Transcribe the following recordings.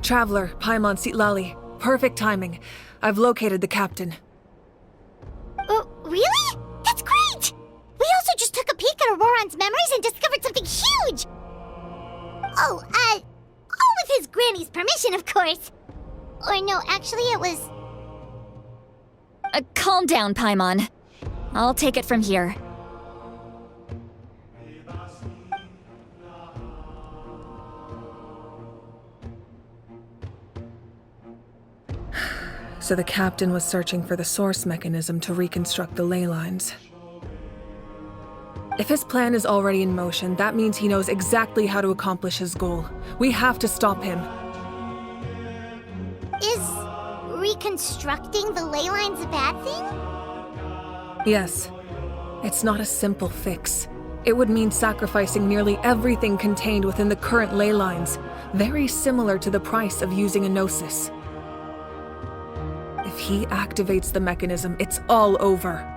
Traveler, Paimon Sitlali. Perfect timing. I've located the captain. Really? That's great! We also just took a peek at Auroron's memories and discovered something huge! All with his granny's permission, of course. Or no, actually it was... Calm down, Paimon. I'll take it from here. So the captain was searching for the source mechanism to reconstruct the ley lines. If his plan is already in motion, that means he knows exactly how to accomplish his goal. We have to stop him. Is reconstructing the ley lines a bad thing? Yes. It's not a simple fix. It would mean sacrificing nearly everything contained within the current ley lines, very similar to the price of using a gnosis. If he activates the mechanism, it's all over.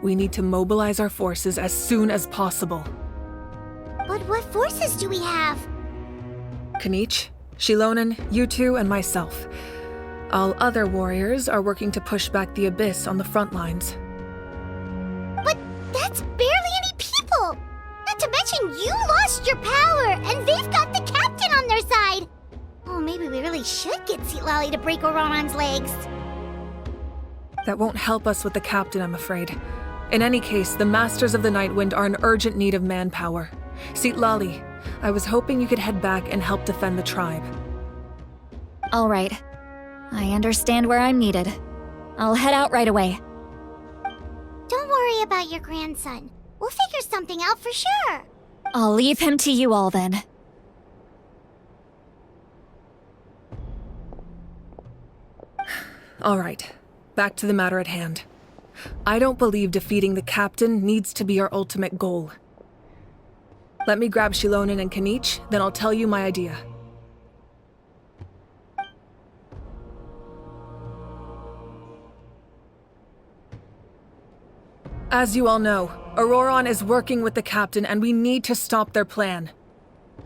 We need to mobilize our forces as soon as possible. But what forces do we have? Kanich, Shilonen, you two, and myself. All other warriors are working to push back the Abyss on the front lines. But that's barely any people! Not to mention you lost your power, and they've got the captain on their side! Oh, maybe we really should get Sitlali to break Auroron's legs. That won't help us with the captain, I'm afraid. In any case, the Masters of the Nightwind are in urgent need of manpower. Sitlali, I was hoping you could head back and help defend the tribe. All right. I understand where I'm needed. I'll head out right away. Don't worry about your grandson. We'll figure something out for sure. I'll leave him to you all then. All right. Back to the matter at hand. I don't believe defeating the captain needs to be our ultimate goal. Let me grab Shilonen and Kanich, then I'll tell you my idea. As you all know, Auroron is working with the captain and we need to stop their plan.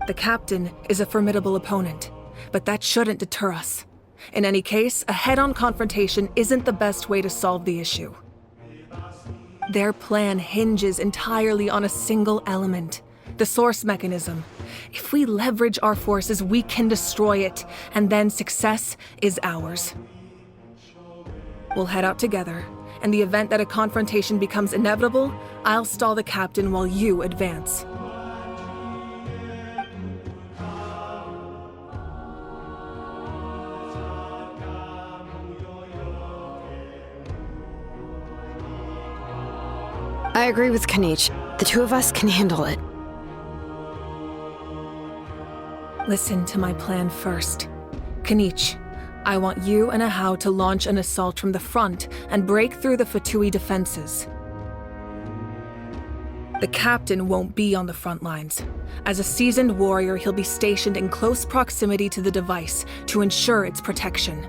The captain is a formidable opponent, but that shouldn't deter us. In any case, a head-on confrontation isn't the best way to solve the issue. Their plan hinges entirely on a single element, the source mechanism. If we leverage our forces, we can destroy it, and then success is ours. We'll head out together. In the event that a confrontation becomes inevitable, I'll stall the captain while you advance. I agree with Kanich. The two of us can handle it. Listen to my plan first. Kanich, I want you and Ahau to launch an assault from the front and break through the Fatui defenses. The captain won't be on the front lines. As a seasoned warrior, he'll be stationed in close proximity to the device to ensure its protection.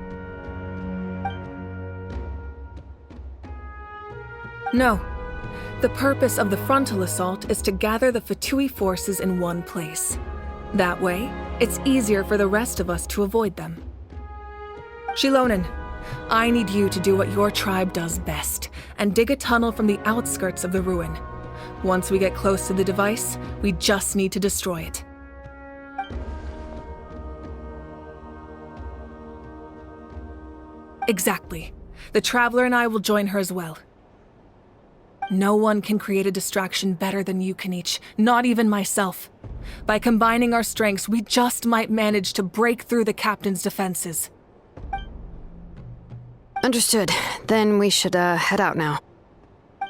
No. The purpose of the frontal assault is to gather the Fatui forces in one place. That way, it's easier for the rest of us to avoid them. Shilonen, I need you to do what your tribe does best, and dig a tunnel from the outskirts of the ruin. Once we get close to the device, we just need to destroy it. Exactly. The Traveler and I will join her as well. No one can create a distraction better than you, Kanich, not even myself. By combining our strengths, we just might manage to break through the captain's defenses. Understood. Then we should, head out now.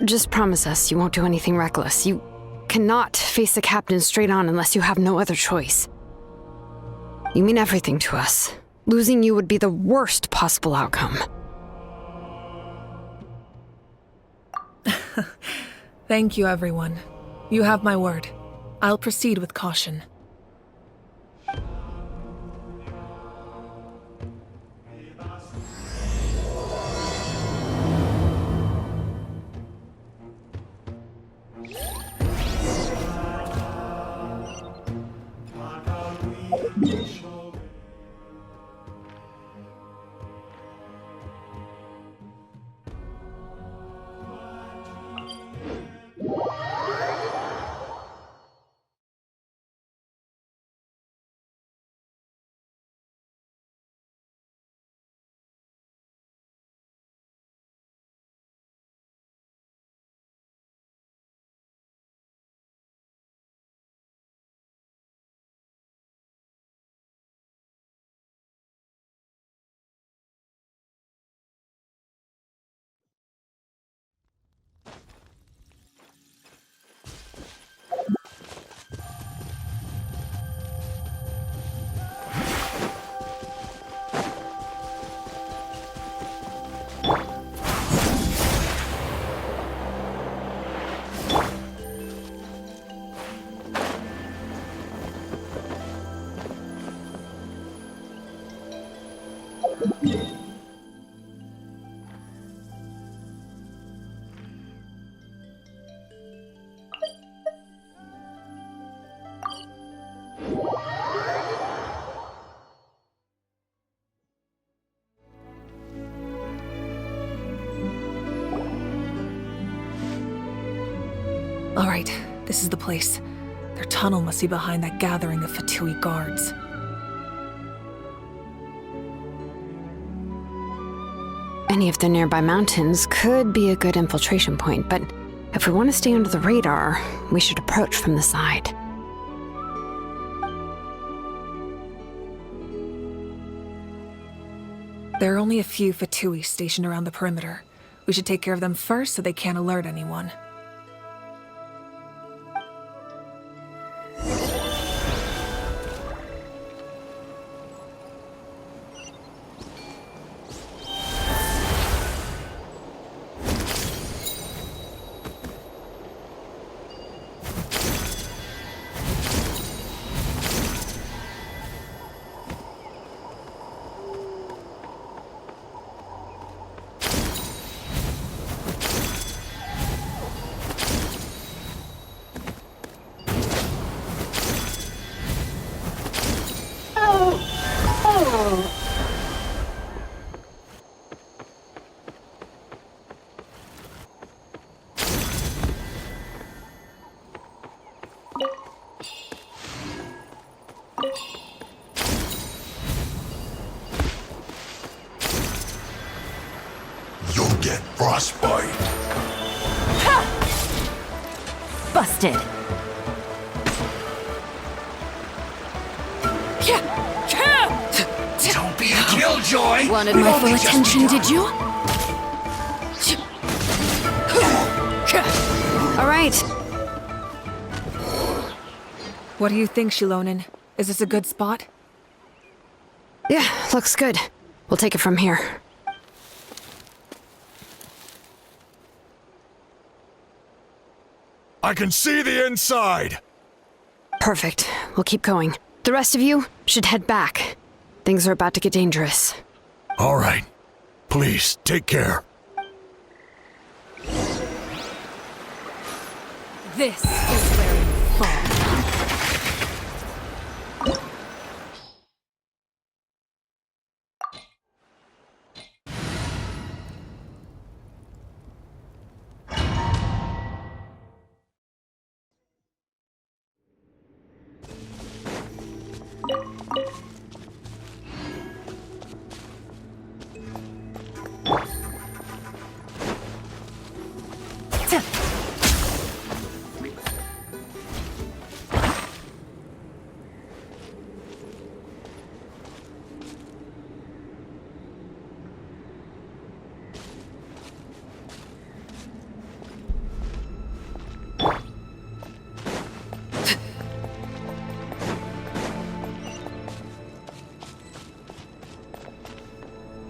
Just promise us you won't do anything reckless. You cannot face the captain straight on unless you have no other choice. You mean everything to us. Losing you would be the worst possible outcome. Thank you, everyone. You have my word. I'll proceed with caution. Alright, this is the place. Their tunnel must be behind that gathering of Fatui guards. Any of the nearby mountains could be a good infiltration point, but if we want to stay under the radar, we should approach from the side. There are only a few Fatui stationed around the perimeter. We should take care of them first so they can't alert anyone. You'll get frostbite. Busted. Don't be a killjoy! Wanted my full attention, did you? All right. What do you think, Shilonin? Is this a good spot? Yeah, looks good. We'll take it from here. I can see the inside! Perfect. We'll keep going. The rest of you should head back. Things are about to get dangerous. All right. Please, take care. This is where you fall.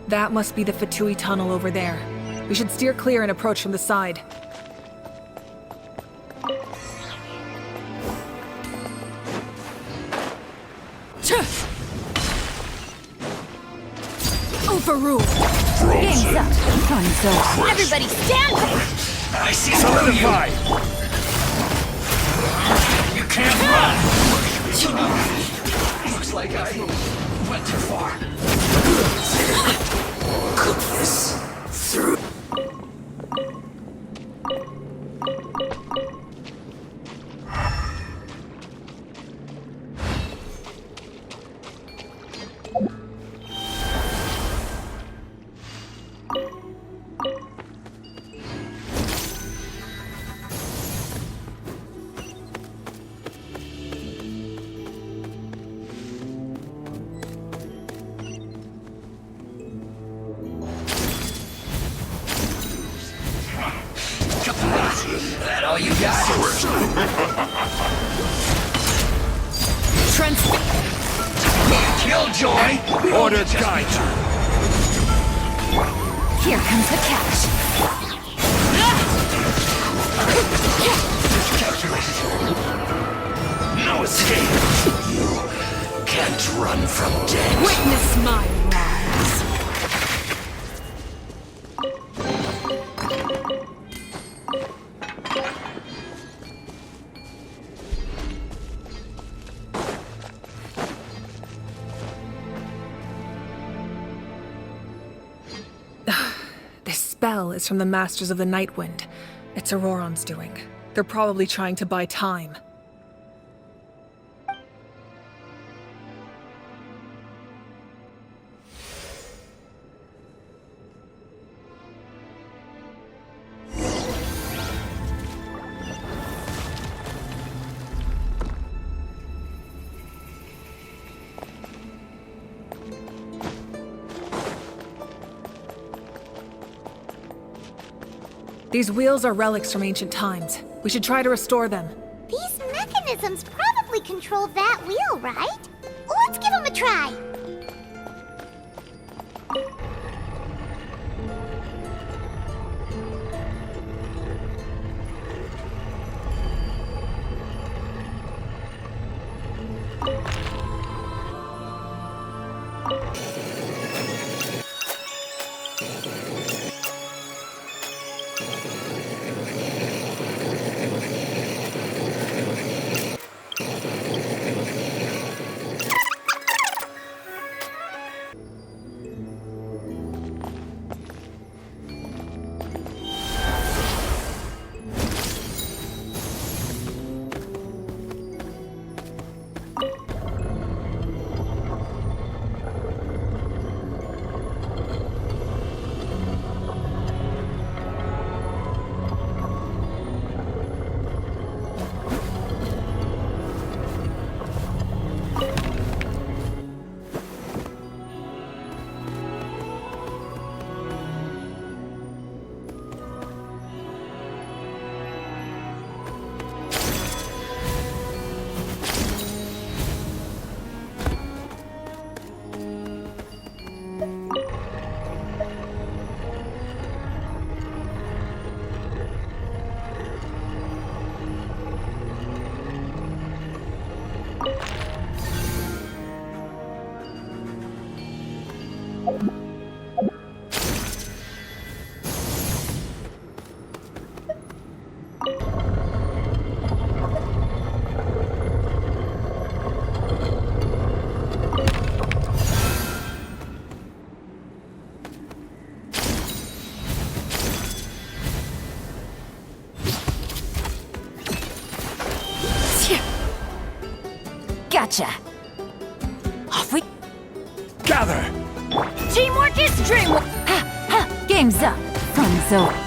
That must be the Fatui tunnel over there. We should steer clear and approach from the side. Overruled! Game's up. Fun's over. Everybody stand back! I see solidify! You can't run! Looks like I went too far. Cook this through. That all you got? Killjoy! Order guide you! Here comes the catch. No escape! You can't run from death. Witness my rise! This spell is from the Masters of the Night Wind. It's Auroron's doing. They're probably trying to buy time. These wheels are relics from ancient times. We should try to restore them. These mechanisms probably control that wheel, right? Let's give them a try. Gotcha. Off we Gather! Teamwork is dreamwork. Ha ha. Game's up. Fun's over.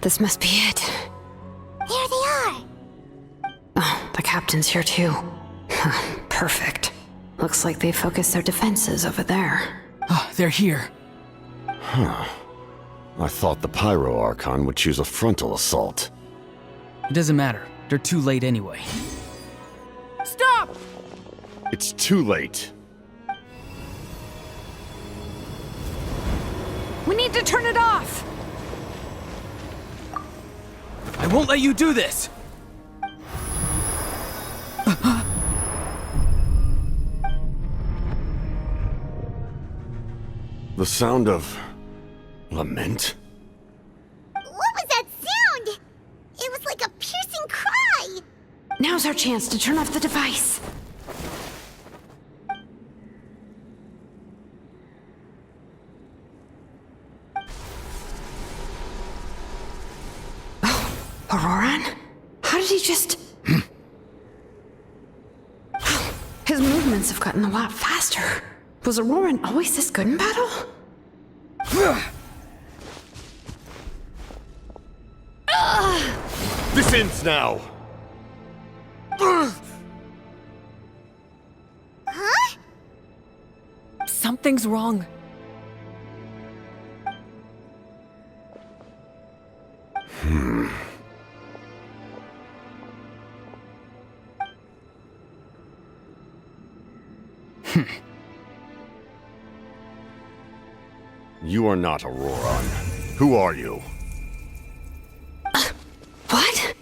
This must be it. There they are. Oh, the captain's here too. Perfect. Looks like they focused their defenses over there. Oh, they're here. I thought the Pyro Archon would choose a frontal assault. It doesn't matter. They're too late anyway. Stop! It's too late. We need to turn it off. I won't let you do this! The sound of lament? What was that sound? It was like a piercing cry. Now's our chance to turn off the device. Oh, Auroran? How did he just... His movements have gotten a lot faster. Was Auroran always this good in battle? This ends now! Huh? Something's wrong. You are not Auroron. Who are you? What?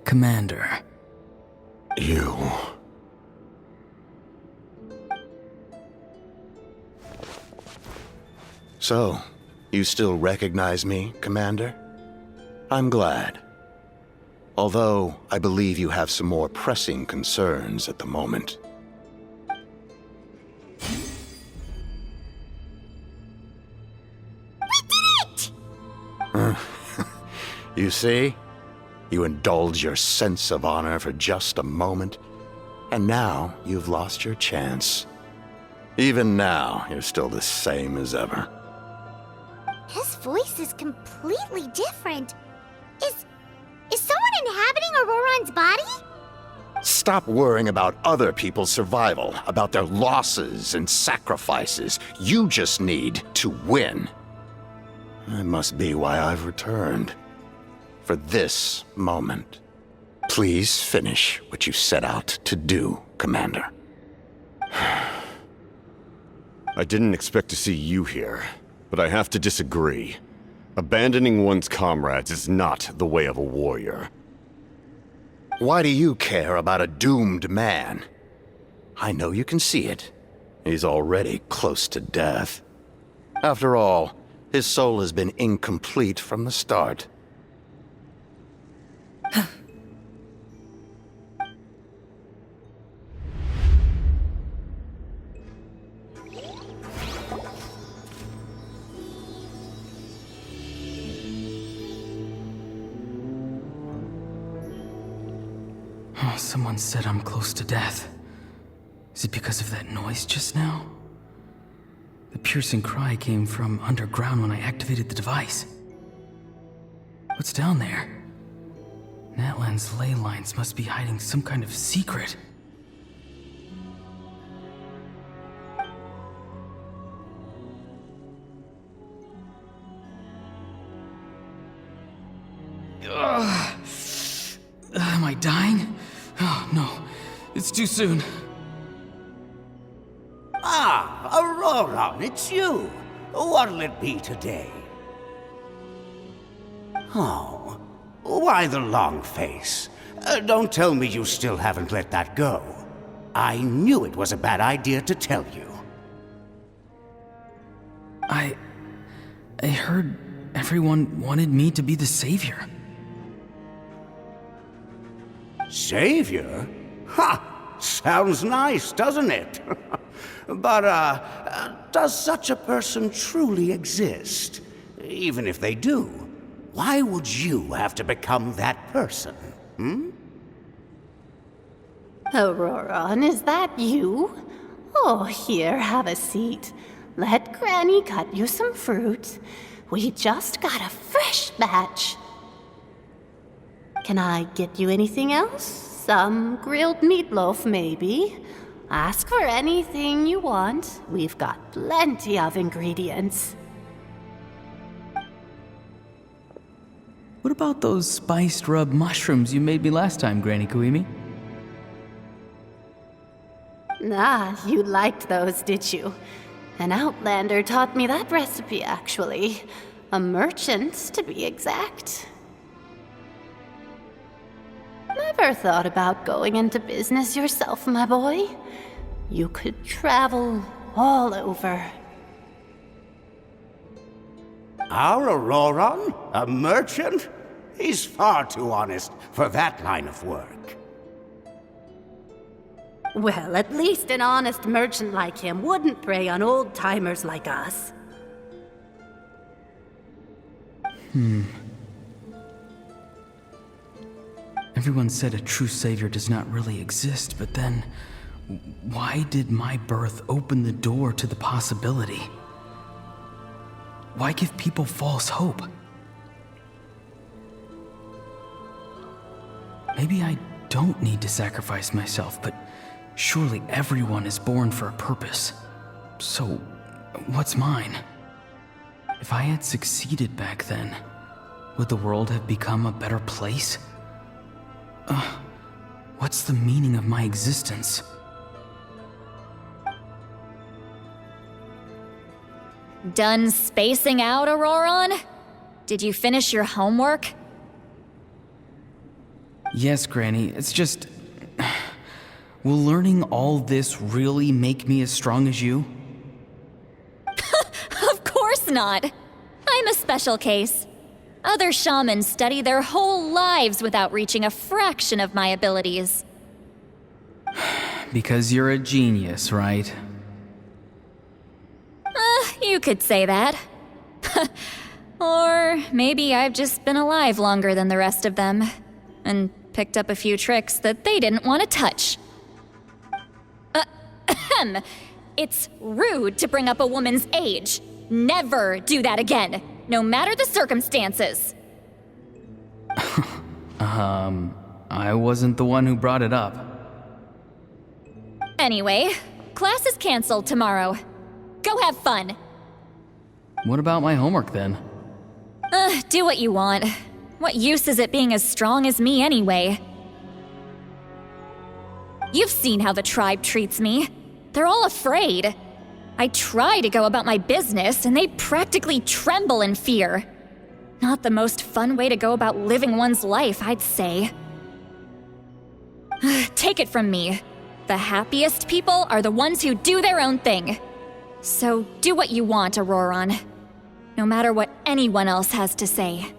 Commander. You. So, you still recognize me, Commander? I'm glad. Although, I believe you have some more pressing concerns at the moment. You see? You indulge your sense of honor for just a moment, and now you've lost your chance. Even now, you're still the same as ever. His voice is completely different. Is someone inhabiting Auroron's body? Stop worrying about other people's survival, about their losses and sacrifices. You just need to win. That must be why I've returned. For this moment. Please finish what you set out to do, Commander. I didn't expect to see you here, but I have to disagree. Abandoning one's comrades is not the way of a warrior. Why do you care about a doomed man? I know you can see it. He's already close to death. After all, his soul has been incomplete from the start. Oh, someone said I'm close to death. Is it because of that noise just now? The piercing cry came from underground when I activated the device. What's down there? Natlan's ley lines must be hiding some kind of secret. Ugh. Am I dying? Oh, no. It's too soon. Ah, Auroron, it's you. What'll it be today? Oh, why the long face? Don't tell me you still haven't let that go. I knew it was a bad idea to tell you. I heard everyone wanted me to be the savior. Savior? Ha! Sounds nice, doesn't it? But, does such a person truly exist? Even if they do, why would you have to become that person? Auroron, is that you? Oh, here, have a seat. Let Granny cut you some fruit. We just got a fresh batch. Can I get you anything else? Some grilled meatloaf, maybe? Ask for anything you want. We've got plenty of ingredients. What about those spiced rub mushrooms you made me last time, Granny Kuimi? Ah, you liked those, did you? An outlander taught me that recipe, actually. A merchant, to be exact. Never thought about going into business yourself, my boy? You could travel all over. Our Auroron? A merchant? He's far too honest for that line of work. Well, at least an honest merchant like him wouldn't prey on old-timers like us. Everyone said a true savior does not really exist, but then why did my birth open the door to the possibility? Why give people false hope? Maybe I don't need to sacrifice myself, but Surely everyone is born for a purpose. So, what's mine? If I had succeeded back then, would the world have become a better place? What's the meaning of my existence? Done spacing out, Auroron? Did you finish your homework? Yes, Granny, it's just... Will learning all this really make me as strong as you? Of course not. I'm a special case. Other shamans study their whole lives without reaching a fraction of my abilities. Because you're a genius, right? You could say that. Or maybe I've just been alive longer than the rest of them, and picked up a few tricks that they didn't want to touch. It's rude to bring up a woman's age. Never do that again, no matter the circumstances. I wasn't the one who brought it up. Anyway, class is canceled tomorrow. Go have fun. What about my homework then? Do what you want. What use is it being as strong as me anyway? You've seen how the tribe treats me. They're all afraid. I try to go about my business, and they practically tremble in fear. Not the most fun way to go about living one's life, I'd say. Take it from me. The happiest people are the ones who do their own thing. So do what you want, Auroron. No matter what anyone else has to say.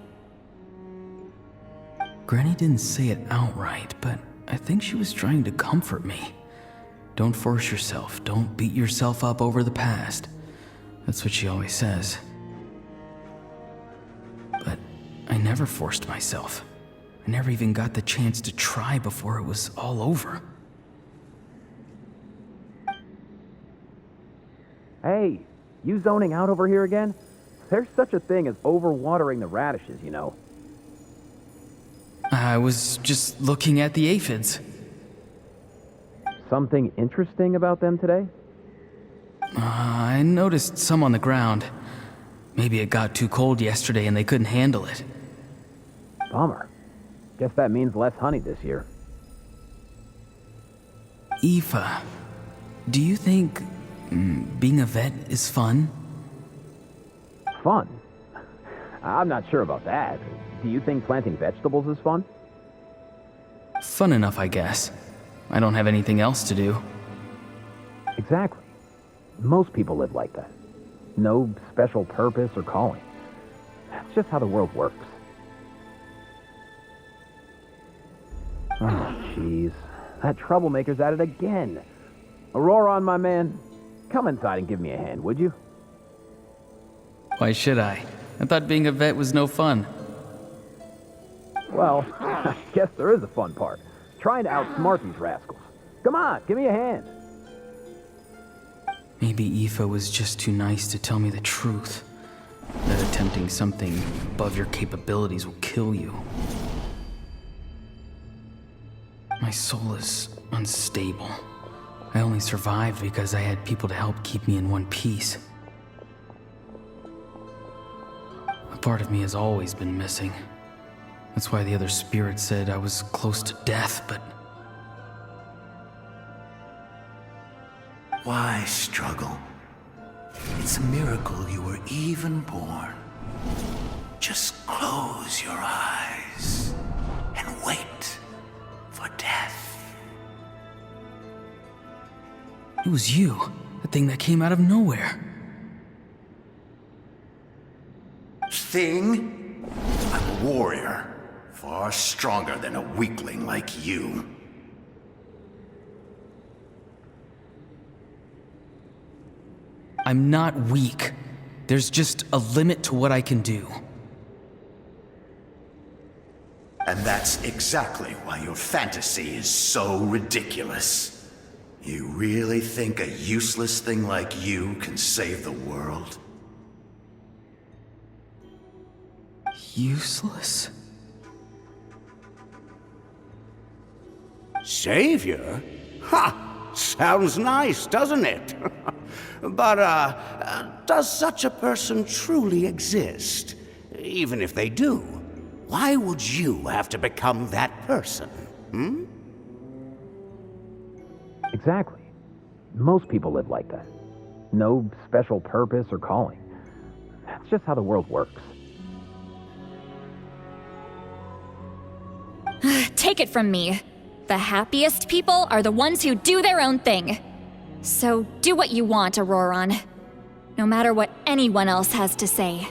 Granny didn't say it outright, but I think she was trying to comfort me. Don't force yourself. Don't beat yourself up over the past. That's what she always says. But I never forced myself. I never even got the chance to try before it was all over. Hey, you zoning out over here again? There's such a thing as overwatering the radishes, you know. I was just looking at the aphids. Something interesting about them today? I noticed some on the ground. Maybe it got too cold yesterday and they couldn't handle it. Bummer. Guess that means less honey this year. Aoife, do you think being a vet is fun? Fun? I'm not sure about that. Do you think planting vegetables is fun? Fun enough, I guess. I don't have anything else to do. Exactly. Most people live like that. No special purpose or calling. That's just how the world works. Oh, jeez. That troublemaker's at it again. Auroron, my man, come inside and give me a hand, would you? Why should I? I thought being a vet was no fun. Well, I guess there is a fun part. Trying to outsmart these rascals. Come on, give me a hand. Maybe Aoife was just too nice to tell me the truth. That attempting something above your capabilities will kill you. My soul is unstable. I only survived because I had people to help keep me in one piece. A part of me has always been missing. That's why the other spirits said I was close to death, but... Why struggle? It's a miracle you were even born. Just close your eyes and wait for death. It was you, the thing that came out of nowhere. Thing? I'm a warrior. Far stronger than a weakling like you. I'm not weak. There's just a limit to what I can do. And that's exactly why your fantasy is so ridiculous. You really think a useless thing like you can save the world? Useless? Savior? Ha! Sounds nice, doesn't it? But, does such a person truly exist? Even if they do, why would you have to become that person? Hmm? Exactly. Most people live like that. No special purpose or calling. That's just how the world works. Take it from me. The happiest people are the ones who do their own thing. So do what you want, Auroron. No matter what anyone else has to say.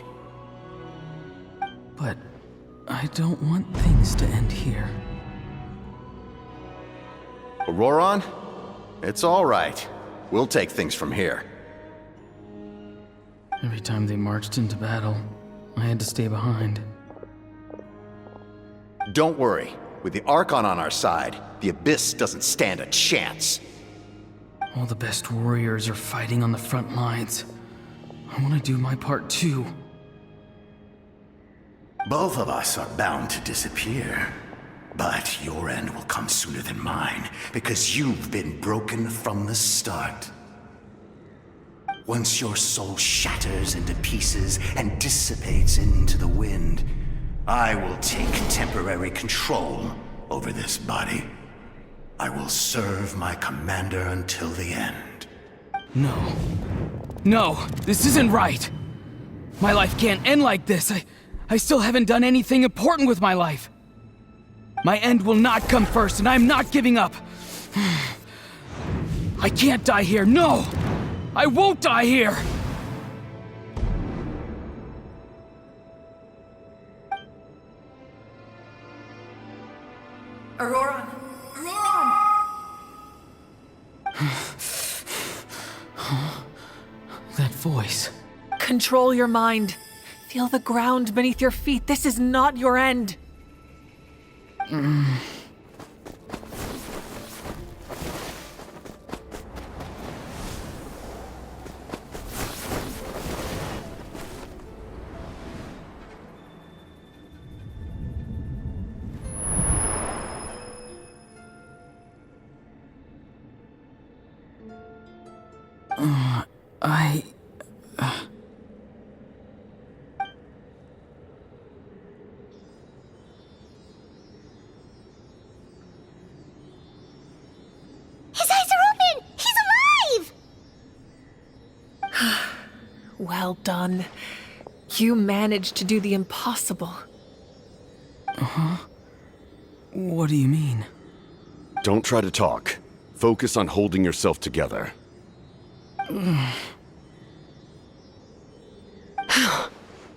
But I don't want things to end here. Auroron? It's all right. We'll take things from here. Every time they marched into battle, I had to stay behind. Don't worry. With the Archon on our side, the Abyss doesn't stand a chance. All the best warriors are fighting on the front lines. I want to do my part too. Both of us are bound to disappear. But your end will come sooner than mine, because you've been broken from the start. Once your soul shatters into pieces and dissipates into the wind, I will take temporary control over this body. I will serve my commander until the end. No. No, this isn't right. My life can't end like this. I still haven't done anything important with my life. My end will not come first, and I'm not giving up. I can't die here. No! I won't die here! Auroron! Auroron! That voice. Control your mind. Feel the ground beneath your feet. This is not your end. His eyes are open! He's alive! Well done. You managed to do the impossible. What do you mean? Don't try to talk. Focus on holding yourself together. I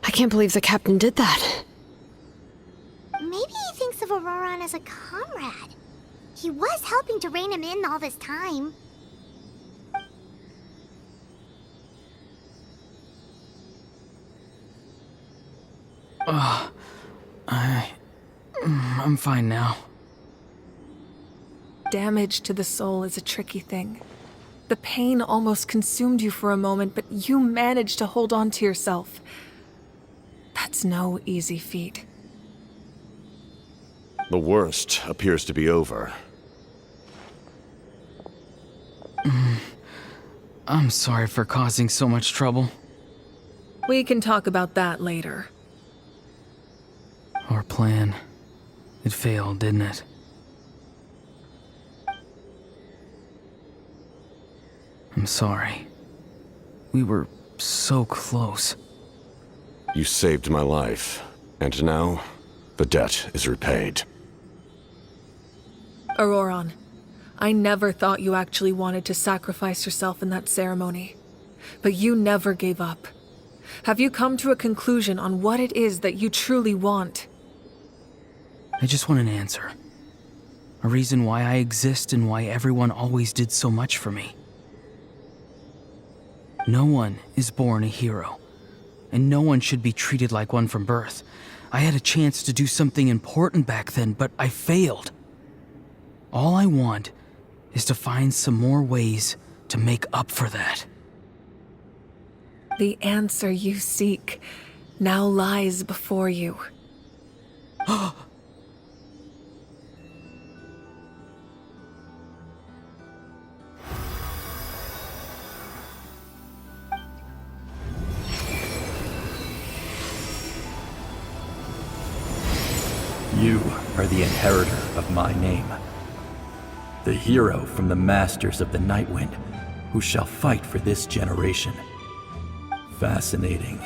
can't believe the captain did that. Maybe he thinks of Auroron as a comrade. He was helping to rein him in all this time. I'm fine now. Damage to the soul is a tricky thing. The pain almost consumed you for a moment, but you managed to hold on to yourself. That's no easy feat. The worst appears to be over. I'm sorry for causing so much trouble. We can talk about that later. Our plan. It failed, didn't it? I'm sorry. We were so close. You saved my life, and now the debt is repaid. Auroron, I never thought you actually wanted to sacrifice yourself in that ceremony. But you never gave up. Have you come to a conclusion on what it is that you truly want? I just want an answer. A reason why I exist and why everyone always did so much for me. No one is born a hero, and no one should be treated like one from birth. I had a chance to do something important back then, but I failed. All I want is to find some more ways to make up for that. The answer you seek now lies before you. are the inheritor of my name. The hero from the masters of the Nightwind, who shall fight for this generation. Fascinating.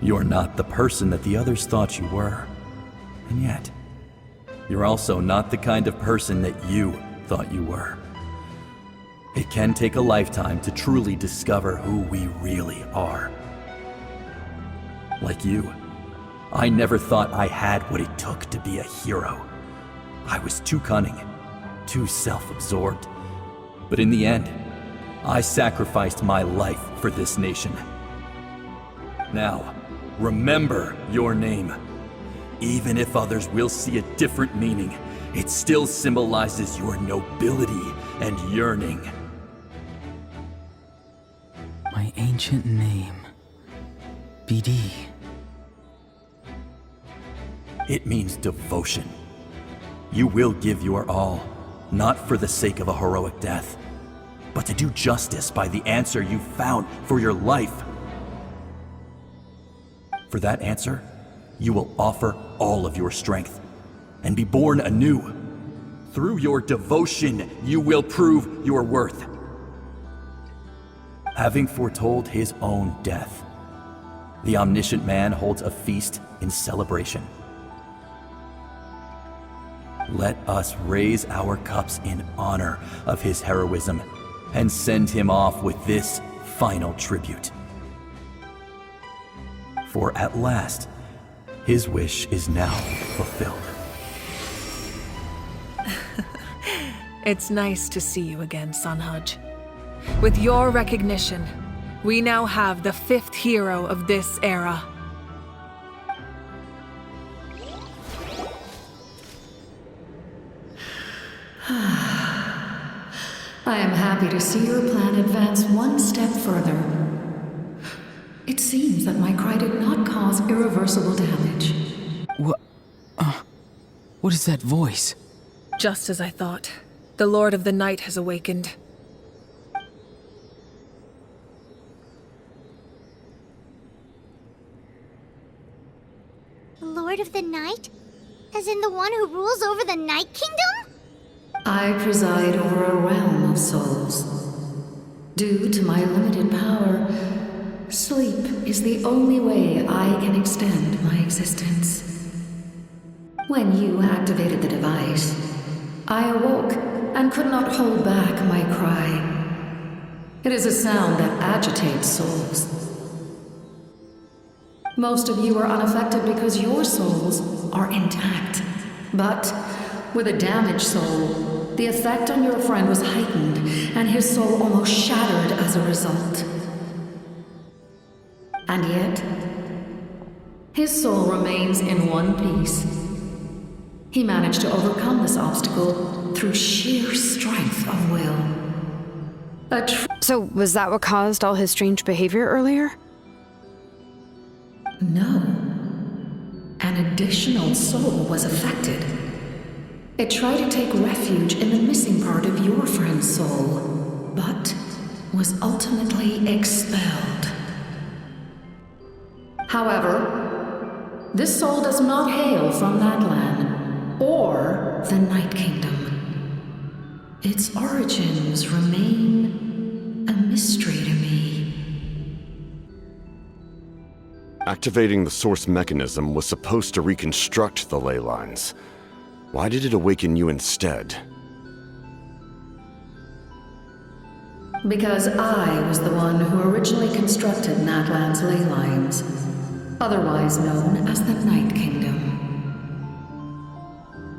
You're not the person that the others thought you were. And yet, you're also not the kind of person that you thought you were. It can take a lifetime to truly discover who we really are. Like you, I never thought I had what it took to be a hero. I was too cunning, too self-absorbed. But in the end, I sacrificed my life for this nation. Now, remember your name. Even if others will see a different meaning, it still symbolizes your nobility and yearning. My ancient name. BD. It means devotion. You will give your all, not for the sake of a heroic death, but to do justice by the answer you found for your life. For that answer, you will offer all of your strength and be born anew. Through your devotion, you will prove your worth. Having foretold his own death, the omniscient man holds a feast in celebration. Let us raise our cups in honor of his heroism and send him off with this final tribute. For at last, his wish is now fulfilled. It's nice to see you again, Sunhudge. With your recognition, we now have the 5th hero of this era. I am happy to see your plan advance one step further. It seems that my cry did not cause irreversible damage. What is that voice? Just as I thought. The Lord of the Night has awakened. The Lord of the Night? As in the one who rules over the Night Kingdom? I preside over a realm of souls. Due to my limited power, sleep is the only way I can extend my existence. When you activated the device, I awoke and could not hold back my cry. It is a sound that agitates souls. Most of you are unaffected because your souls are intact. But with a damaged soul, the effect on your friend was heightened, and his soul almost shattered as a result. And yet, his soul remains in one piece. He managed to overcome this obstacle through sheer strength of will. So, was that what caused all his strange behavior earlier? No. An additional soul was affected. It tried to take refuge in the missing part of your friend's soul, but was ultimately expelled. However, this soul does not hail from that land, or the Night Kingdom. Its origins remain a mystery to me. Activating the source mechanism was supposed to reconstruct the ley lines. Why did it awaken you instead? Because I was the one who originally constructed Natlan's ley lines, otherwise known as the Night Kingdom.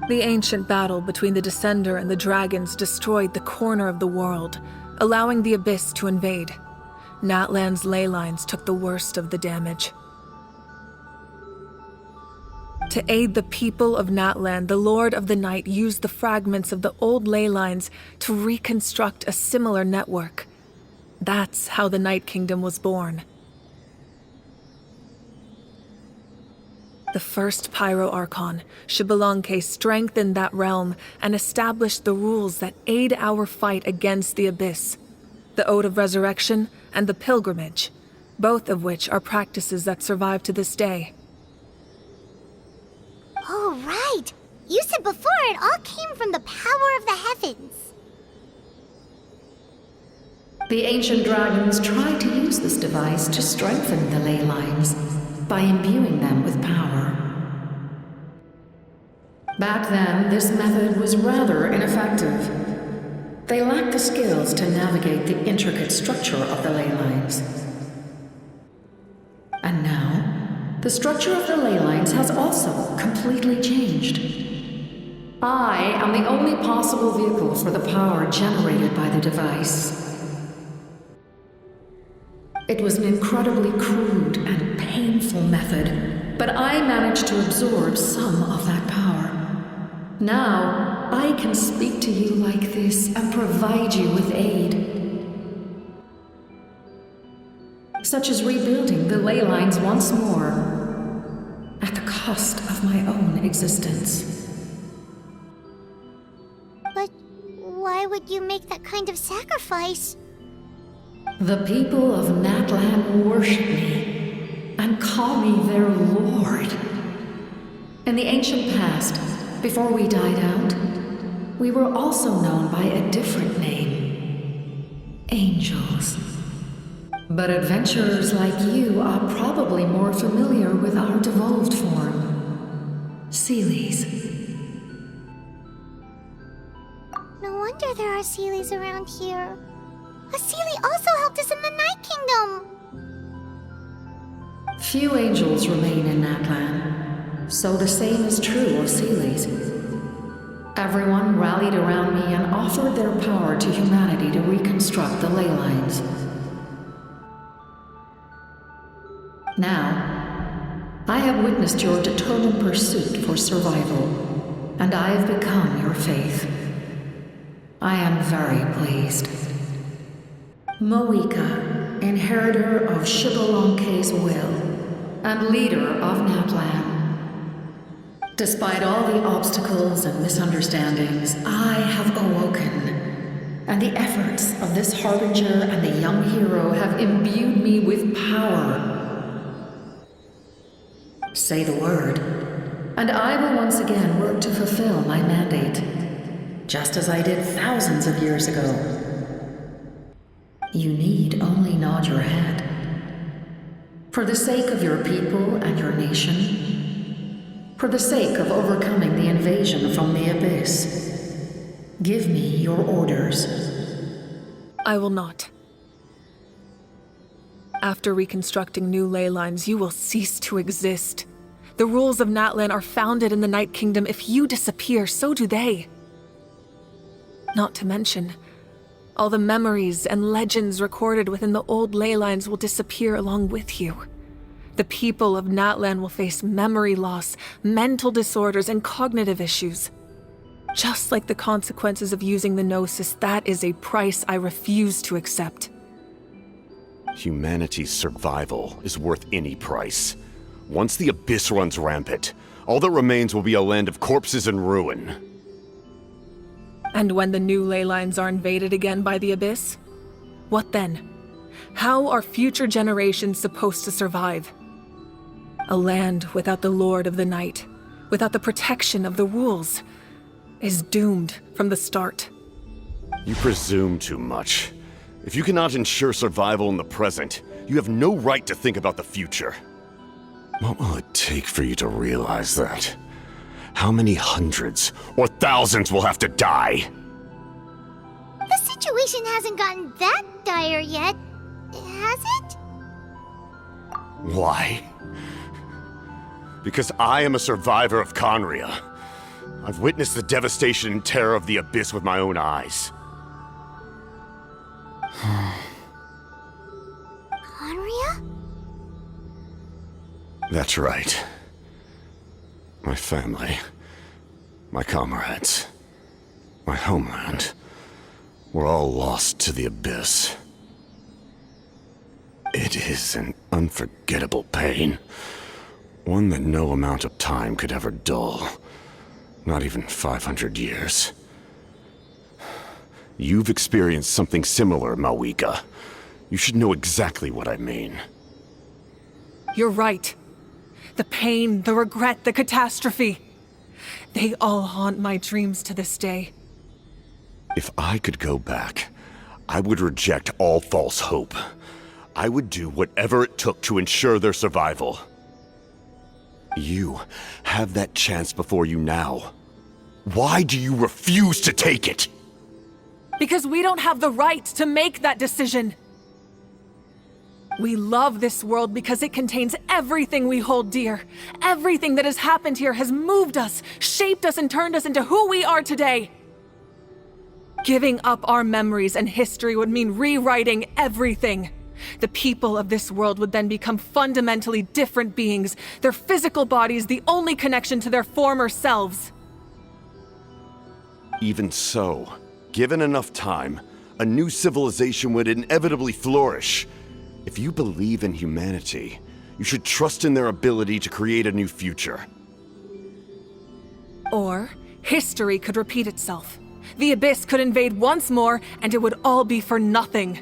The ancient battle between the Descender and the dragons destroyed the corner of the world, allowing the Abyss to invade. Natlan's ley lines took the worst of the damage. To aid the people of Natlan, the Lord of the Night used the fragments of the old ley lines to reconstruct a similar network. That's how the Night Kingdom was born. The first Pyro Archon, Xbalanque, strengthened that realm and established the rules that aid our fight against the Abyss. The Ode of Resurrection and the Pilgrimage, both of which are practices that survive to this day. Oh, right! You said before it all came from the power of the heavens. The ancient dragons tried to use this device to strengthen the ley lines by imbuing them with power. Back then, this method was rather ineffective. They lacked the skills to navigate the intricate structure of the ley lines. And now, the structure of the ley lines has also completely changed. I am the only possible vehicle for the power generated by the device. It was an incredibly crude and painful method, but I managed to absorb some of that power. Now, I can speak to you like this and provide you with aid. Such as rebuilding the ley lines once more, at the cost of my own existence. But why would you make that kind of sacrifice? The people of Natlan worship me and call me their lord. In the ancient past, before we died out, we were also known by a different name. Angels. But adventurers like you are probably more familiar with our devolved form. Seelies. No wonder there are Seelies around here. A Seelie also helped us in the Night Kingdom! Few angels remain in Natlan, so the same is true of Seelies. Everyone rallied around me and offered their power to humanity to reconstruct the ley lines. Now, I have witnessed your determined pursuit for survival, and I have become your faith. I am very pleased. Moika, inheritor of Shibalonke's will, and leader of Natlan. Despite all the obstacles and misunderstandings, I have awoken, and the efforts of this harbinger and the young hero have imbued me with power. Say the word, and I will once again work to fulfill my mandate, just as I did thousands of years ago. You need only nod your head. For the sake of your people and your nation, for the sake of overcoming the invasion from the Abyss, give me your orders. I will not. After reconstructing new ley lines, you will cease to exist. The rules of Natlan are founded in the Night Kingdom. If you disappear, so do they. Not to mention, all the memories and legends recorded within the old ley lines will disappear along with you. The people of Natlan will face memory loss, mental disorders, and cognitive issues. Just like the consequences of using the Gnosis, that is a price I refuse to accept. Humanity's survival is worth any price. Once the Abyss runs rampant, all that remains will be a land of corpses and ruin. And when the new ley lines are invaded again by the Abyss? What then? How are future generations supposed to survive? A land without the Lord of the Night, without the protection of the rules, is doomed from the start. You presume too much. If you cannot ensure survival in the present, you have no right to think about the future. What will it take for you to realize that? How many hundreds or thousands will have to die? The situation hasn't gotten that dire yet, has it? Why? Because I am a survivor of Conria. I've witnessed the devastation and terror of the Abyss with my own eyes. Conria? That's right. My family, my comrades, my homeland, were all lost to the Abyss. It is an unforgettable pain, one that no amount of time could ever dull, not even 500 years. You've experienced something similar, Mawika. You should know exactly what I mean. You're right. The pain, the regret, the catastrophe. They all haunt my dreams to this day. If I could go back, I would reject all false hope. I would do whatever it took to ensure their survival. You have that chance before you now. Why do you refuse to take it? Because we don't have the right to make that decision. We love this world because it contains everything we hold dear. Everything that has happened here has moved us, shaped us, and turned us into who we are today. Giving up our memories and history would mean rewriting everything. The people of this world would then become fundamentally different beings, their physical bodies the only connection to their former selves. Even so, given enough time, a new civilization would inevitably flourish. If you believe in humanity, you should trust in their ability to create a new future. Or, history could repeat itself. The Abyss could invade once more, and it would all be for nothing.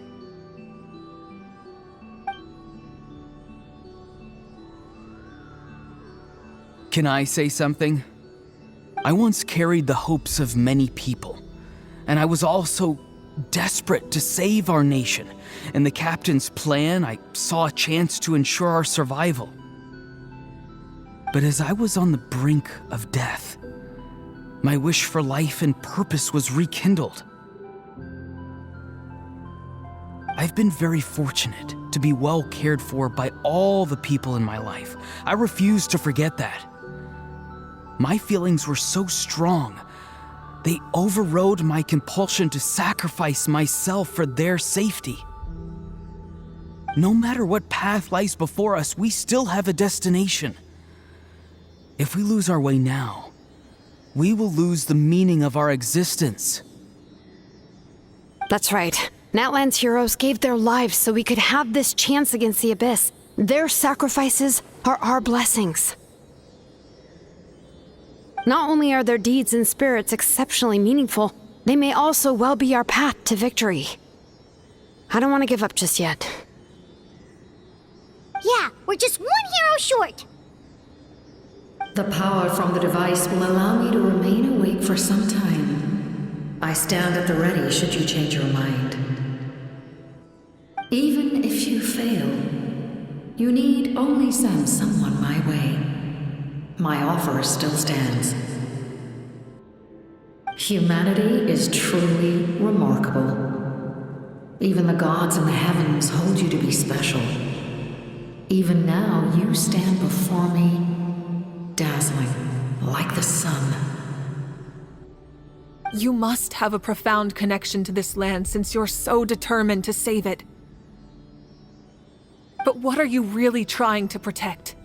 Can I say something? I once carried the hopes of many people, and I was also desperate to save our nation. In the captain's plan, I saw a chance to ensure our survival. But as I was on the brink of death, my wish for life and purpose was rekindled. I've been very fortunate to be well cared for by all the people in my life. I refuse to forget that. My feelings were so strong, they overrode my compulsion to sacrifice myself for their safety. No matter what path lies before us, we still have a destination. If we lose our way now, we will lose the meaning of our existence. That's right. Natlan's heroes gave their lives so we could have this chance against the Abyss. Their sacrifices are our blessings. Not only are their deeds and spirits exceptionally meaningful, they may also well be our path to victory. I don't want to give up just yet. Yeah, we're just one hero short. The power from the device will allow me to remain awake for some time. I stand at the ready should you change your mind. Even if you fail, you need only send someone my way. My offer still stands. Humanity is truly remarkable. Even the gods in the heavens hold you to be special. Even now, you stand before me, dazzling like the sun. You must have a profound connection to this land since you're so determined to save it. But what are you really trying to protect?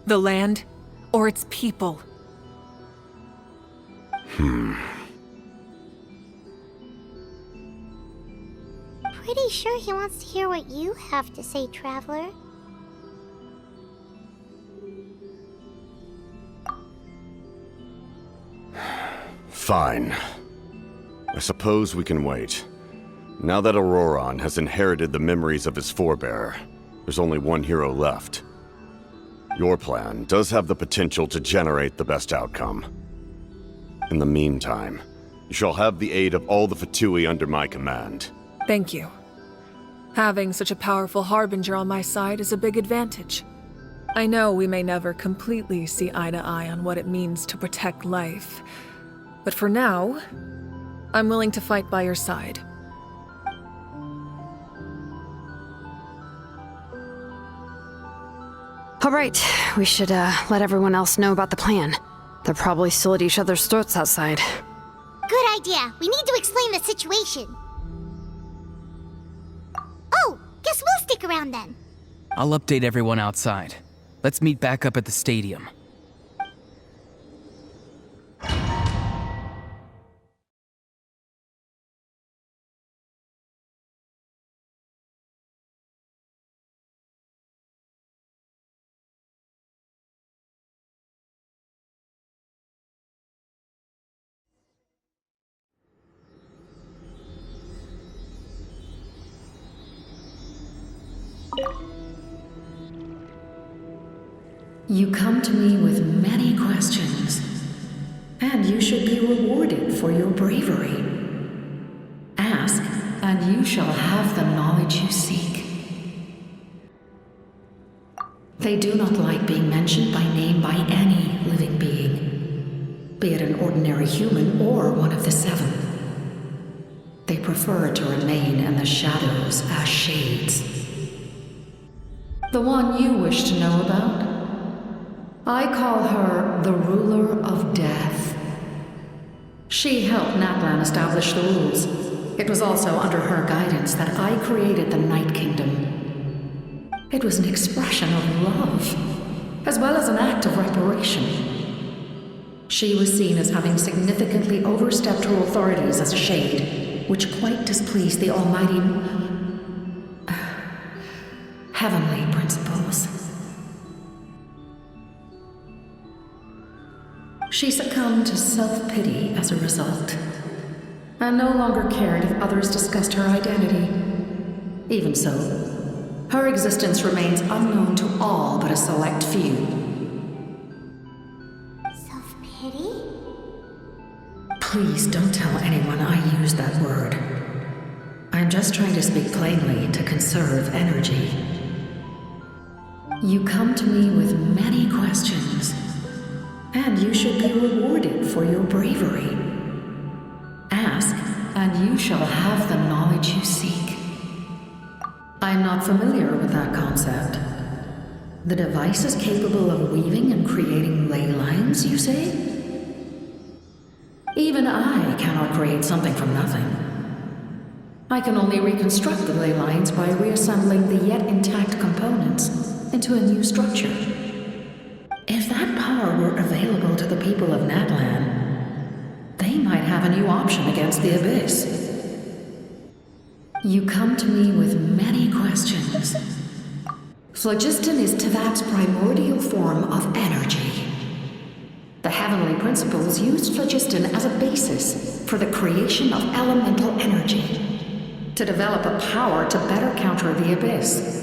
The land? Or its people? Pretty sure he wants to hear what you have to say, Traveler. Fine. I suppose we can wait. Now that Auroron has inherited the memories of his forebearer, there's only one hero left. Your plan does have the potential to generate the best outcome. In the meantime, you shall have the aid of all the Fatui under my command. Thank you. Having such a powerful harbinger on my side is a big advantage. I know we may never completely see eye to eye on what it means to protect life, but for now, I'm willing to fight by your side. All right, we should let everyone else know about the plan. They're probably still at each other's throats outside. Good idea. We need to explain the situation. Oh, guess we'll stick around then. I'll update everyone outside. Let's meet back up at the stadium. You come to me with many questions. and you should be rewarded for your bravery. Ask, and you shall have the knowledge you seek. They do not like being mentioned by name by any living being, be it an ordinary human or one of the seven. They prefer to remain in the shadows as shades. The one you wish to know about? I call her the Ruler of Death. She helped Natlan establish the rules. It was also under her guidance that I created the Night Kingdom. It was an expression of love, as well as an act of reparation. She was seen as having significantly overstepped her authorities as a shade, which quite displeased the almighty heavenly principles. She succumbed to self-pity as a result, and no longer cared if others discussed her identity. Even so, her existence remains unknown to all but a select few. Self-pity? Please don't tell anyone I used that word. I'm just trying to speak plainly to conserve energy. You come to me with many questions, and you should be rewarded for your bravery. Ask, and you shall have the knowledge you seek. I'm not familiar with that concept. The device is capable of weaving and creating ley lines, you say? Even I cannot create something from nothing. I can only reconstruct the ley lines by reassembling the yet intact components into a new structure. If that power were available to the people of Natlan, they might have a new option against the Abyss. You come to me with many questions. Phlogiston is Tevat's primordial form of energy. The heavenly principles used phlogiston as a basis for the creation of elemental energy, to develop a power to better counter the Abyss.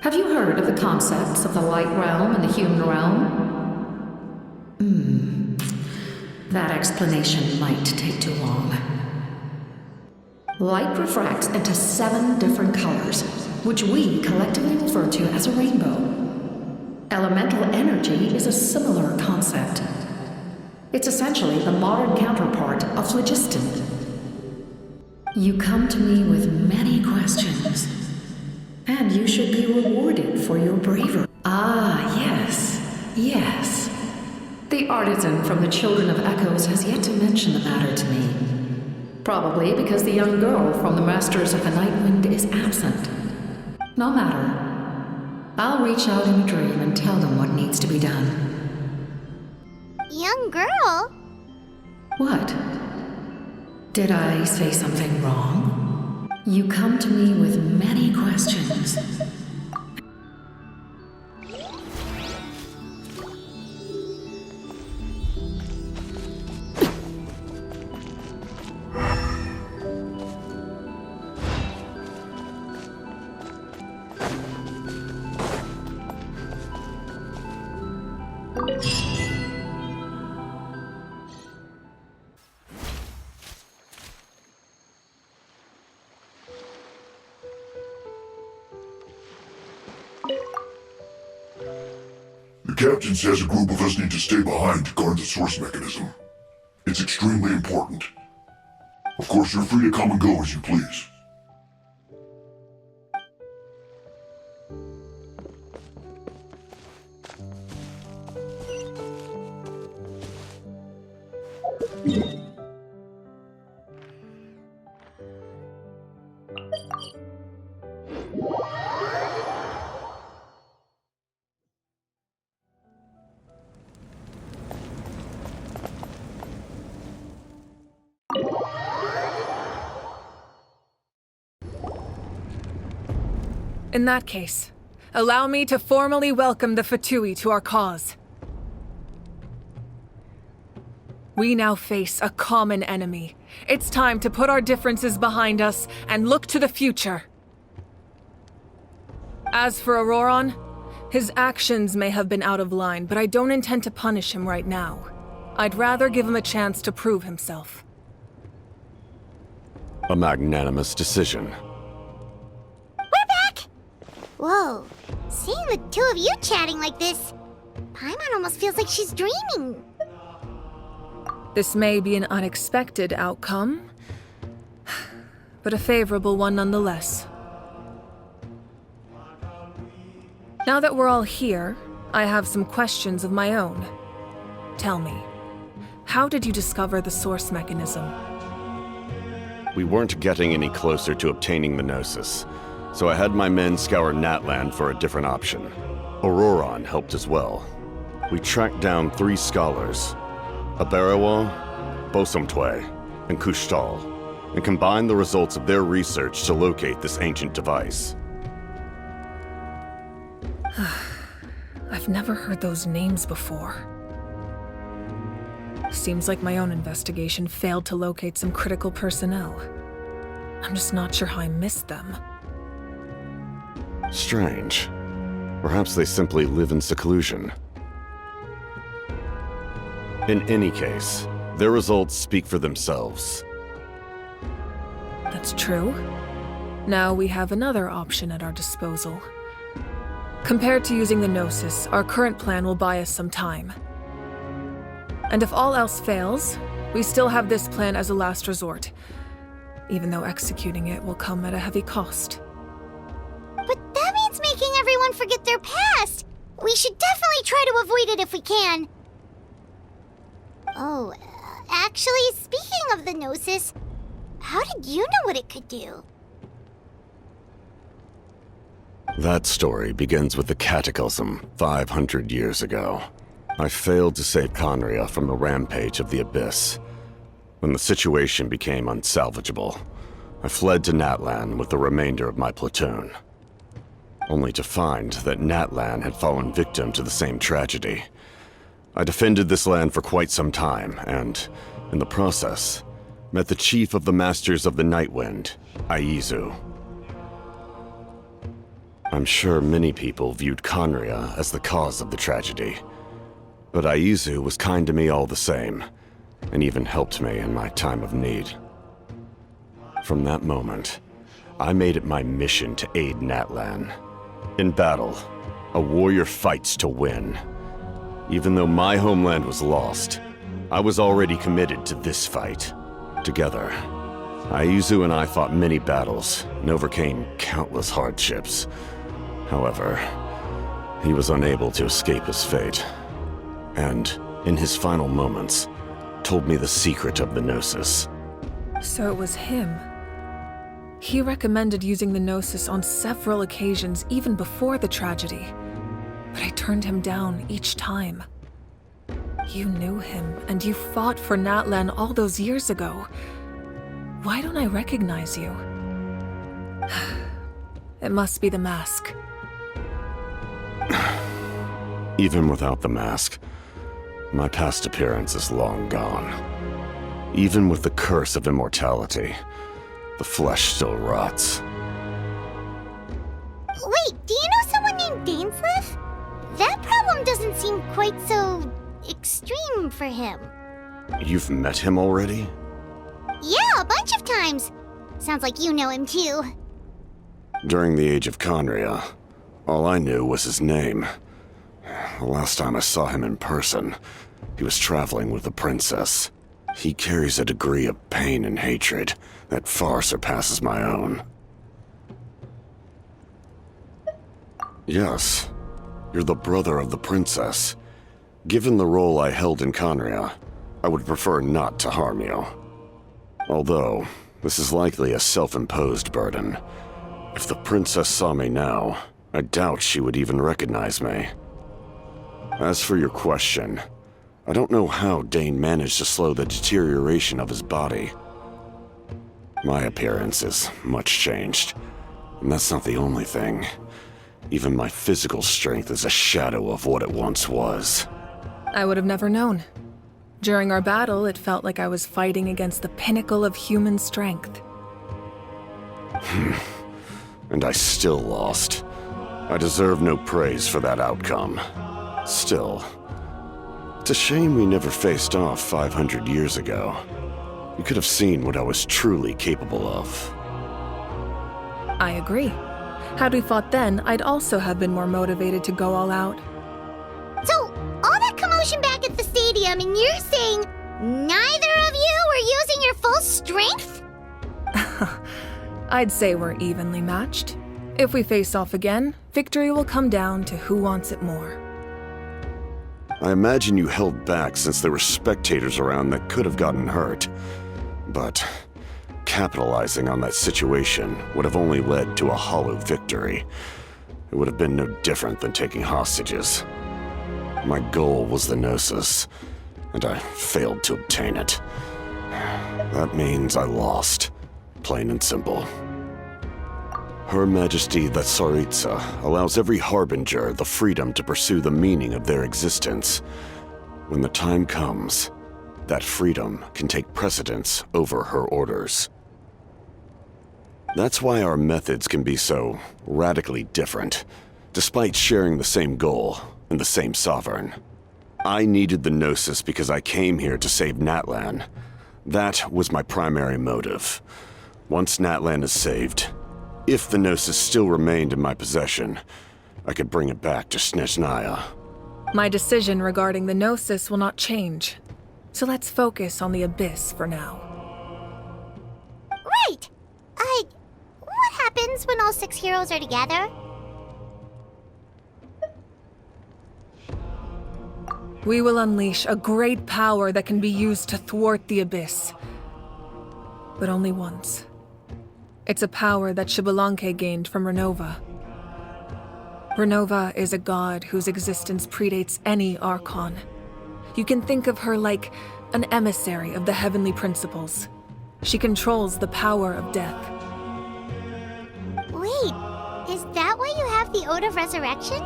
Have you heard of the concepts of the light realm and the human realm? That explanation might take too long. Light refracts into 7 different colors, which we collectively refer to as a rainbow. Elemental energy is a similar concept. It's essentially the modern counterpart of phlogiston. You come to me with many questions, and you should be rewarded for your bravery. Ah, yes. The artisan from the Children of Echoes has yet to mention the matter to me. Probably because the young girl from the Masters of the Night Wind is absent. No matter. I'll reach out in a dream and tell them what needs to be done. Young girl? What? Did I say something wrong? You come to me with many questions. The captain says a group of us need to stay behind to guard the source mechanism. It's extremely important. Of course, you're free to come and go as you please. In that case, allow me to formally welcome the Fatui to our cause. We now face a common enemy. It's time to put our differences behind us and look to the future. As for Auroron, His actions may have been out of line, but I don't intend to punish him right now. I'd rather give him a chance to prove himself. A magnanimous decision. We're back! Whoa, seeing the two of you chatting like this, Paimon almost feels like she's dreaming. This may be an unexpected outcome, but a favorable one nonetheless. Now that we're all here, I have some questions of my own. Tell me, how did you discover the source mechanism? We weren't getting any closer to obtaining the Gnosis, so I had my men scour Natlan for a different option. Auroron helped as well. We tracked down 3 scholars, Aberawa, Bosomtwe, and Kushtal, and combined the results of their research to locate this ancient device. I've never heard those names before. Seems like my own investigation failed to locate some critical personnel. I'm just not sure how I missed them. Strange. Perhaps they simply live in seclusion. In any case, their results speak for themselves. That's true. Now we have another option at our disposal. Compared to using the Gnosis, our current plan will buy us some time. And if all else fails, we still have this plan as a last resort, even though executing it will come at a heavy cost. But that means making everyone forget their past! We should definitely try to avoid it if we can. Oh, actually, speaking of the Gnosis, how did you know what it could do? That story begins with the Cataclysm 500 years ago. I failed to save Conria from the rampage of the Abyss. When the situation became unsalvageable, I fled to Natlan with the remainder of my platoon, only to find that Natlan had fallen victim to the same tragedy. I defended this land for quite some time, and, in the process, met the chief of the Masters of the Nightwind, Aizu. I'm sure many people viewed Conria as the cause of the tragedy, but Aizu was kind to me all the same, and even helped me in my time of need. From that moment, I made it my mission to aid Natlan. In battle, a warrior fights to win. Even though my homeland was lost, I was already committed to this fight. Together, Aizu and I fought many battles and overcame countless hardships. However, he was unable to escape his fate, and, in his final moments, told me the secret of the Gnosis. So it was him. He recommended using the Gnosis on several occasions even before the tragedy, but I turned him down each time. You knew him, and you fought for Natlan all those years ago. Why don't I recognize you? It must be the mask. Even without the mask, my past appearance is long gone. Even with the curse of immortality, the flesh still rots. Wait, do you know someone named Dainsleif? That problem doesn't seem quite so extreme for him. You've met him already? Yeah, a bunch of times. Sounds like you know him too. During the age of Conria, all I knew was his name. The last time I saw him in person, he was traveling with the princess. He carries a degree of pain and hatred that far surpasses my own. Yes, you're the brother of the princess. Given the role I held in Conria, I would prefer not to harm you. Although, this is likely a self-imposed burden. If the princess saw me now, I doubt she would even recognize me. As for your question, I don't know how Dane managed to slow the deterioration of his body. My appearance is much changed, and that's not the only thing. Even my physical strength is a shadow of what it once was. I would have never known. During our battle, it felt like I was fighting against the pinnacle of human strength. And I still lost. I deserve no praise for that outcome. Still, it's a shame we never faced off 500 years ago. You could have seen what I was truly capable of. I agree. Had we fought then, I'd also have been more motivated to go all out. So, all that commotion back at the stadium, and you're saying neither of you were using your full strength? I'd say we're evenly matched. If we face off again, victory will come down to who wants it more. I imagine you held back since there were spectators around that could have gotten hurt. But capitalizing on that situation would have only led to a hollow victory. It would have been no different than taking hostages. My goal was the Gnosis, and I failed to obtain it. That means I lost, plain and simple. Her Majesty the Tsaritsa allows every Harbinger the freedom to pursue the meaning of their existence. When the time comes, that freedom can take precedence over her orders. That's why our methods can be so radically different, despite sharing the same goal and the same sovereign. I needed the Gnosis because I came here to save Natlan. That was my primary motive. Once Natlan is saved, if the Gnosis still remained in my possession, I could bring it back to Snezhnaya. My decision regarding the Gnosis will not change. So let's focus on the Abyss for now. Right! What happens when all 6 heroes are together? We will unleash a great power that can be used to thwart the Abyss. But only once. It's a power that Xbalanque gained from Renova. Renova is a god whose existence predates any Archon. You can think of her like an emissary of the heavenly principles. She controls the power of death. Wait, is that why you have the Ode of Resurrection?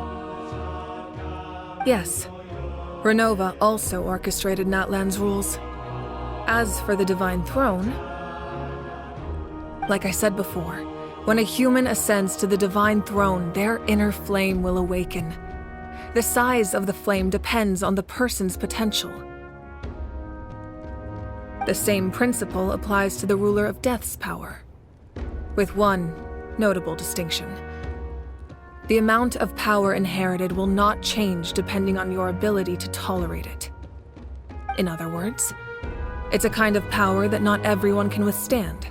Yes. Renova also orchestrated Natlan's rules. As for the Divine Throne, like I said before, when a human ascends to the Divine Throne, their inner flame will awaken. The size of the flame depends on the person's potential. The same principle applies to the ruler of Death's power, with one notable distinction. The amount of power inherited will not change depending on your ability to tolerate it. In other words, it's a kind of power that not everyone can withstand.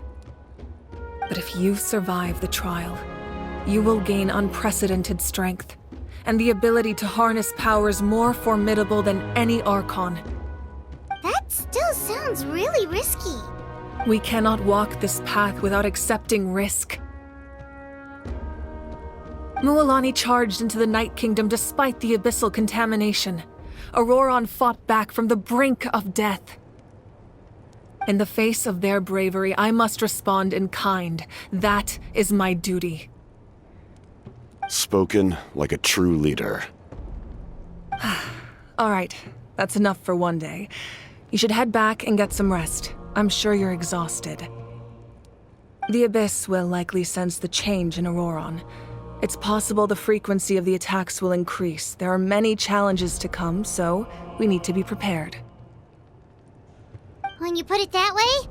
But if you survive the trial, you will gain unprecedented strength and the ability to harness powers more formidable than any Archon. That still sounds really risky. We cannot walk this path without accepting risk. Mualani charged into the Night Kingdom despite the abyssal contamination. Auroron fought back from the brink of death. In the face of their bravery, I must respond in kind. That is my duty. Spoken like a true leader. All right, that's enough for one day. You should head back and get some rest. I'm sure you're exhausted. The Abyss will likely sense the change in Auroron. It's possible the frequency of the attacks will increase. There are many challenges to come, so we need to be prepared. When you put it that way,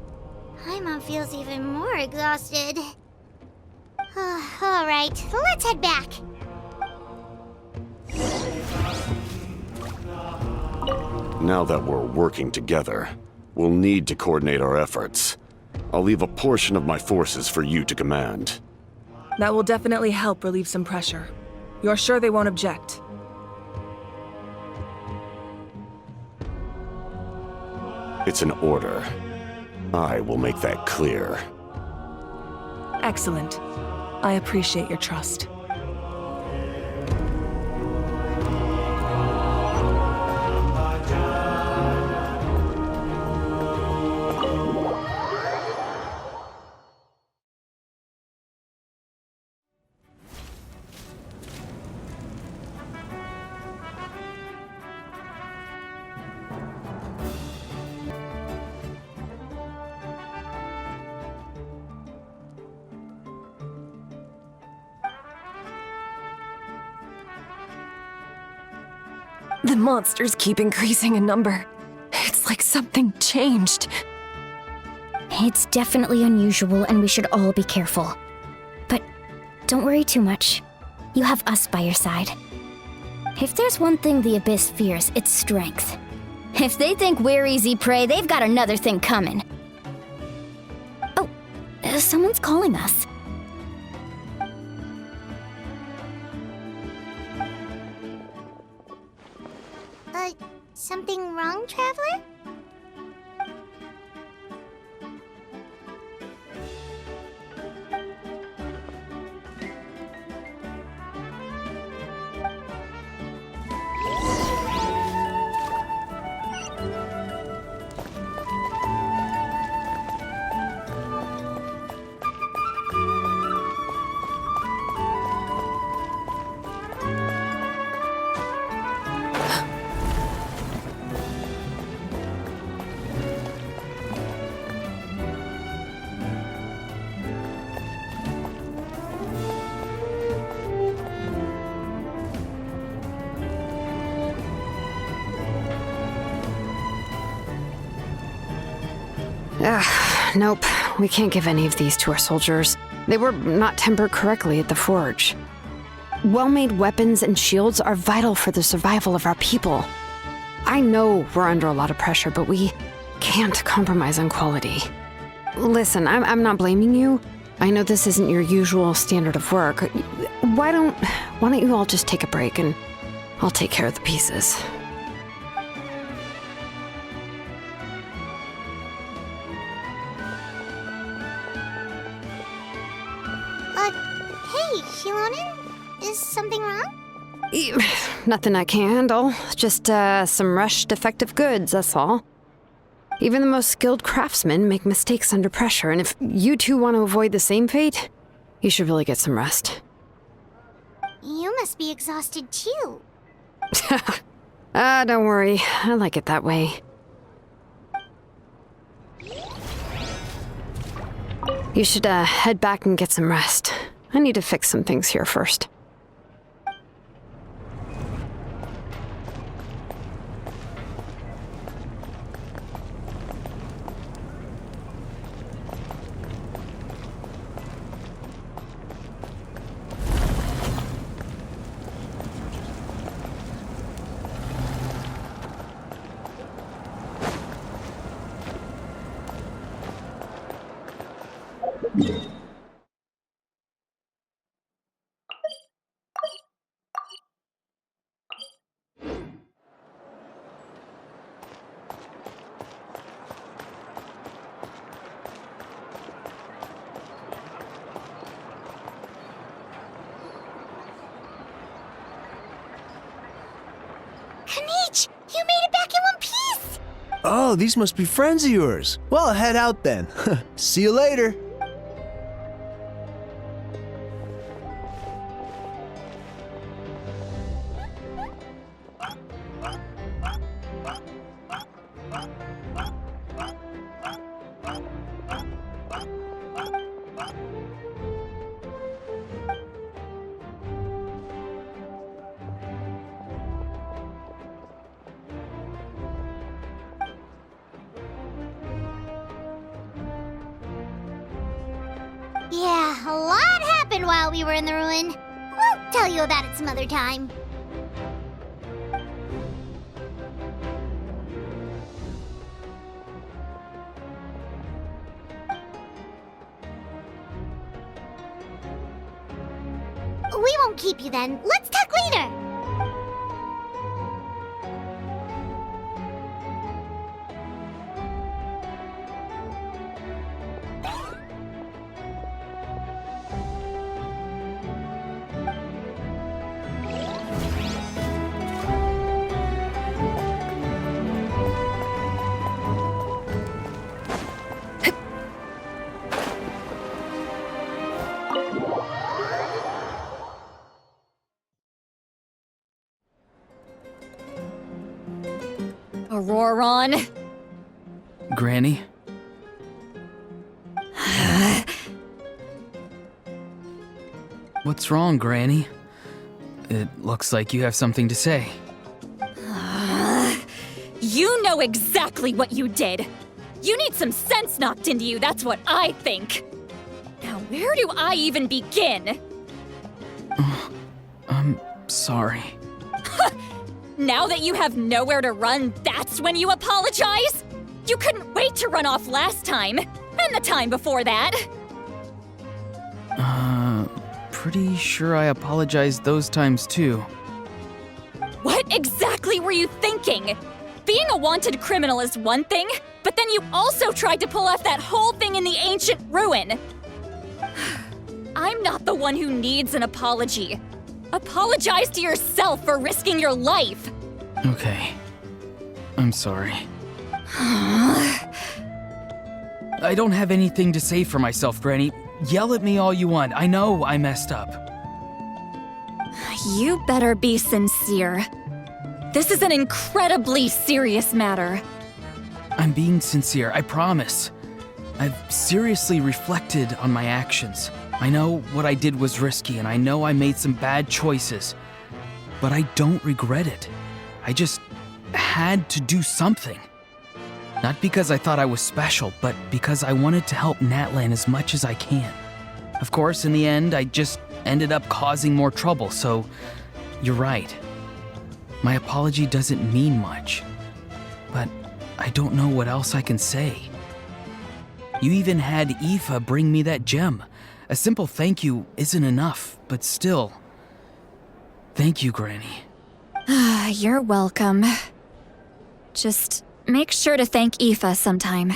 Paimon feels even more exhausted. All right, let's head back. Now that we're working together, we'll need to coordinate our efforts. I'll leave a portion of my forces for you to command. That will definitely help relieve some pressure. You're sure they won't object? It's an order. I will make that clear. Excellent. I appreciate your trust. The monsters keep increasing in number. It's like something changed. It's definitely unusual, and we should all be careful. But don't worry too much. You have us by your side. If there's one thing the Abyss fears, it's strength. If they think we're easy prey, they've got another thing coming. Oh, someone's calling us. Something wrong, Traveler? Nope. We can't give any of these to our soldiers. They were not tempered correctly at the forge. Well-made weapons and shields are vital for the survival of our people. I know we're under a lot of pressure, but we can't compromise on quality. Listen, I'm not blaming you. I know this isn't your usual standard of work. Why don't you all just take a break and I'll take care of the pieces. Hey, Shilonen? Is something wrong? Nothing I can handle. Just some rushed defective goods, that's all. Even the most skilled craftsmen make mistakes under pressure, and if you two want to avoid the same fate, you should really get some rest. You must be exhausted too. Don't worry. I like it that way. You should head back and get some rest. I need to fix some things here first. You made it back in one piece! Oh, these must be friends of yours. Well, head out then. See you later. Yeah, a lot happened while we were in the ruin. We'll tell you about it some other time. We won't keep you then. Let's talk later. Auroron? Granny? What's wrong, Granny? It looks like you have something to say. You know exactly what you did. You need some sense knocked into you, that's what I think. Now, where do I even begin? I'm sorry. Now that you have nowhere to run, that's when you apologize? You couldn't wait to run off last time, and the time before that. Pretty sure I apologized those times too. What exactly were you thinking? Being a wanted criminal is one thing, but then you also tried to pull off that whole thing in the ancient ruin. I'm not the one who needs an apology. Apologize to yourself for risking your life. Okay. I'm sorry. I don't have anything to say for myself, Granny. Yell at me all you want. I know I messed up. You better be sincere. This is an incredibly serious matter. I'm being sincere, I promise. I've seriously reflected on my actions. I know what I did was risky, and I know I made some bad choices. But I don't regret it. I just had to do something. Not because I thought I was special, but because I wanted to help Natlan as much as I can. Of course, in the end, I just ended up causing more trouble, so you're right. My apology doesn't mean much, but I don't know what else I can say. You even had Aoife bring me that gem. A simple thank you isn't enough, but still. Thank you, Granny. You're welcome. Just make sure to thank Aoife sometime.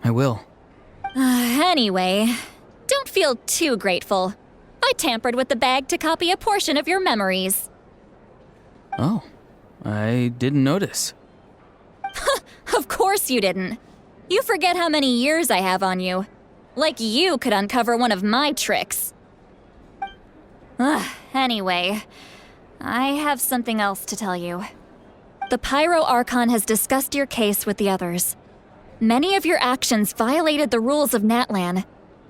I will. Anyway, don't feel too grateful. I tampered with the bag to copy a portion of your memories. Oh, I didn't notice. Of course you didn't. You forget how many years I have on you. Like you could uncover one of my tricks. Anyway, I have something else to tell you. The Pyro Archon has discussed your case with the others. Many of your actions violated the rules of Natlan,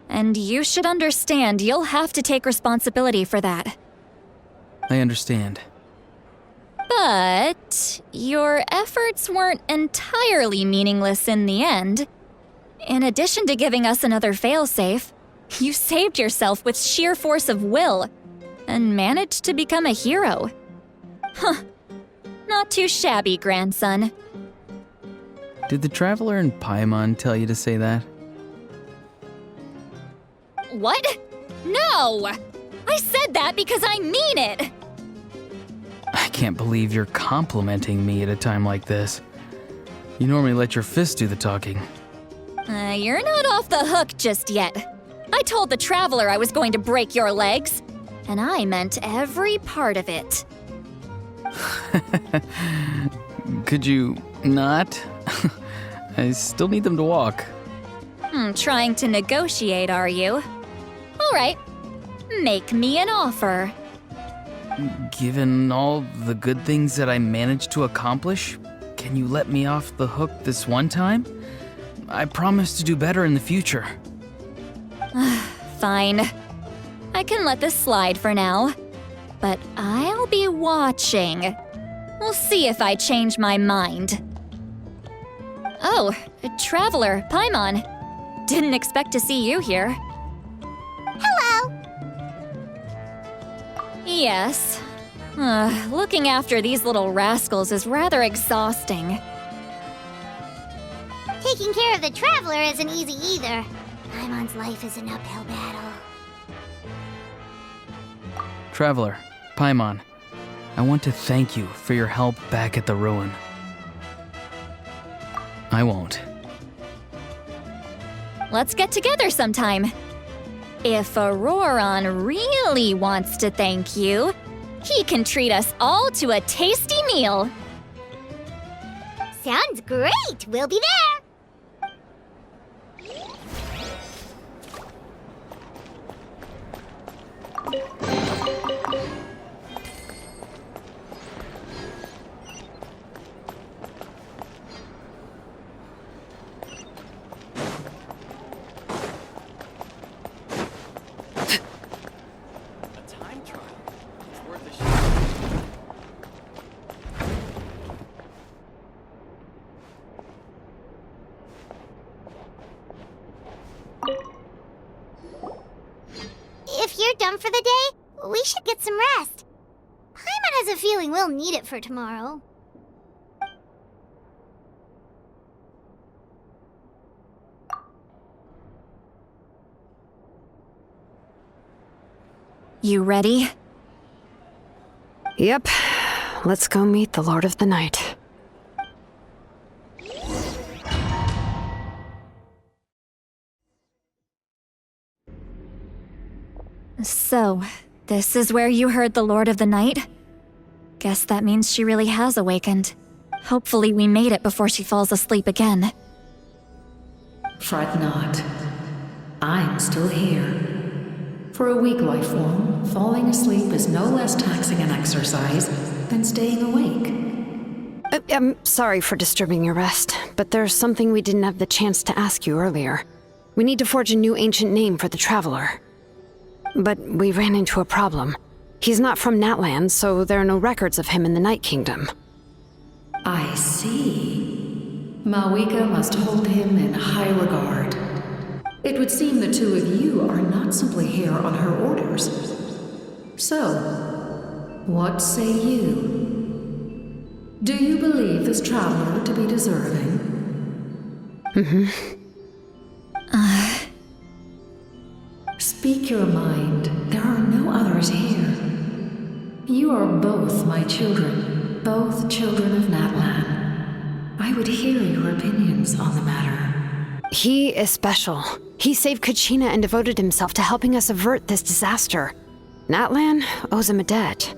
and you should understand you'll have to take responsibility for that. I understand. But your efforts weren't entirely meaningless in the end. In addition to giving us another failsafe, you saved yourself with sheer force of will and managed to become a hero. Huh. Not too shabby, grandson. Did the Traveler and Paimon tell you to say that? What? No! I said that because I mean it! I can't believe you're complimenting me at a time like this. You normally let your fist do the talking. You're not off the hook just yet. I told the Traveler I was going to break your legs, and I meant every part of it. Could you not? I still need them to walk. Trying to negotiate, are you? All right. Make me an offer. Given all the good things that I managed to accomplish, can you let me off the hook this one time? I promise to do better in the future. Fine. I can let this slide for now. But I'll be watching. We'll see if I change my mind. Oh, Traveler, Paimon. Didn't expect to see you here. Hello! Yes. Looking after these little rascals is rather exhausting. Taking care of the Traveler isn't easy either. Paimon's life is an uphill battle. Traveler, Paimon, I want to thank you for your help back at the ruin. I won't. Let's get together sometime. If Auroron really wants to thank you, he can treat us all to a tasty meal. Sounds great! We'll be there! done for the day, we should get some rest. Paimon has a feeling we'll need it for tomorrow. You ready? Yep. Let's go meet the Lord of the Night. So, this is where you heard the Lord of the Night? Guess that means she really has awakened. Hopefully we made it before she falls asleep again. Fret not. I'm still here. For a weak life form, falling asleep is no less taxing an exercise than staying awake. I'm sorry for disturbing your rest, but there's something we didn't have the chance to ask you earlier. We need to forge a new ancient name for the Traveler. But we ran into a problem. He's not from Natlan, so there are no records of him in the Night Kingdom. I see. Malwika must hold him in high regard. It would seem the two of you are not simply here on her orders. So, what say you? Do you believe this traveler to be deserving? Speak your mind. There are no others here. You are both my children, both children of Natlan. I would hear your opinions on the matter. He is special. He saved Kachina and devoted himself to helping us avert this disaster. Natlan owes him a debt.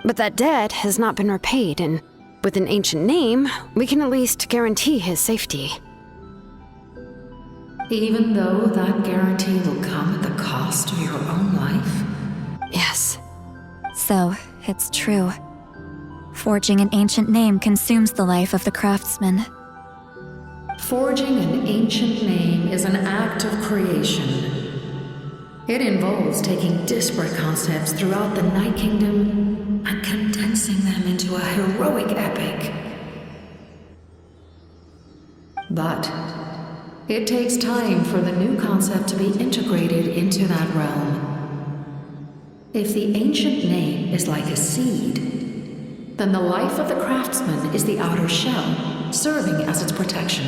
But that debt has not been repaid, and with an ancient name, we can at least guarantee his safety. Even though that guarantee will come at the cost of your own life? Yes. So, it's true. Forging an ancient name consumes the life of the craftsman. Forging an ancient name is an act of creation. It involves taking disparate concepts throughout the Night Kingdom and condensing them into a heroic epic. But it takes time for the new concept to be integrated into that realm. If the ancient name is like a seed, then the life of the craftsman is the outer shell, serving as its protection.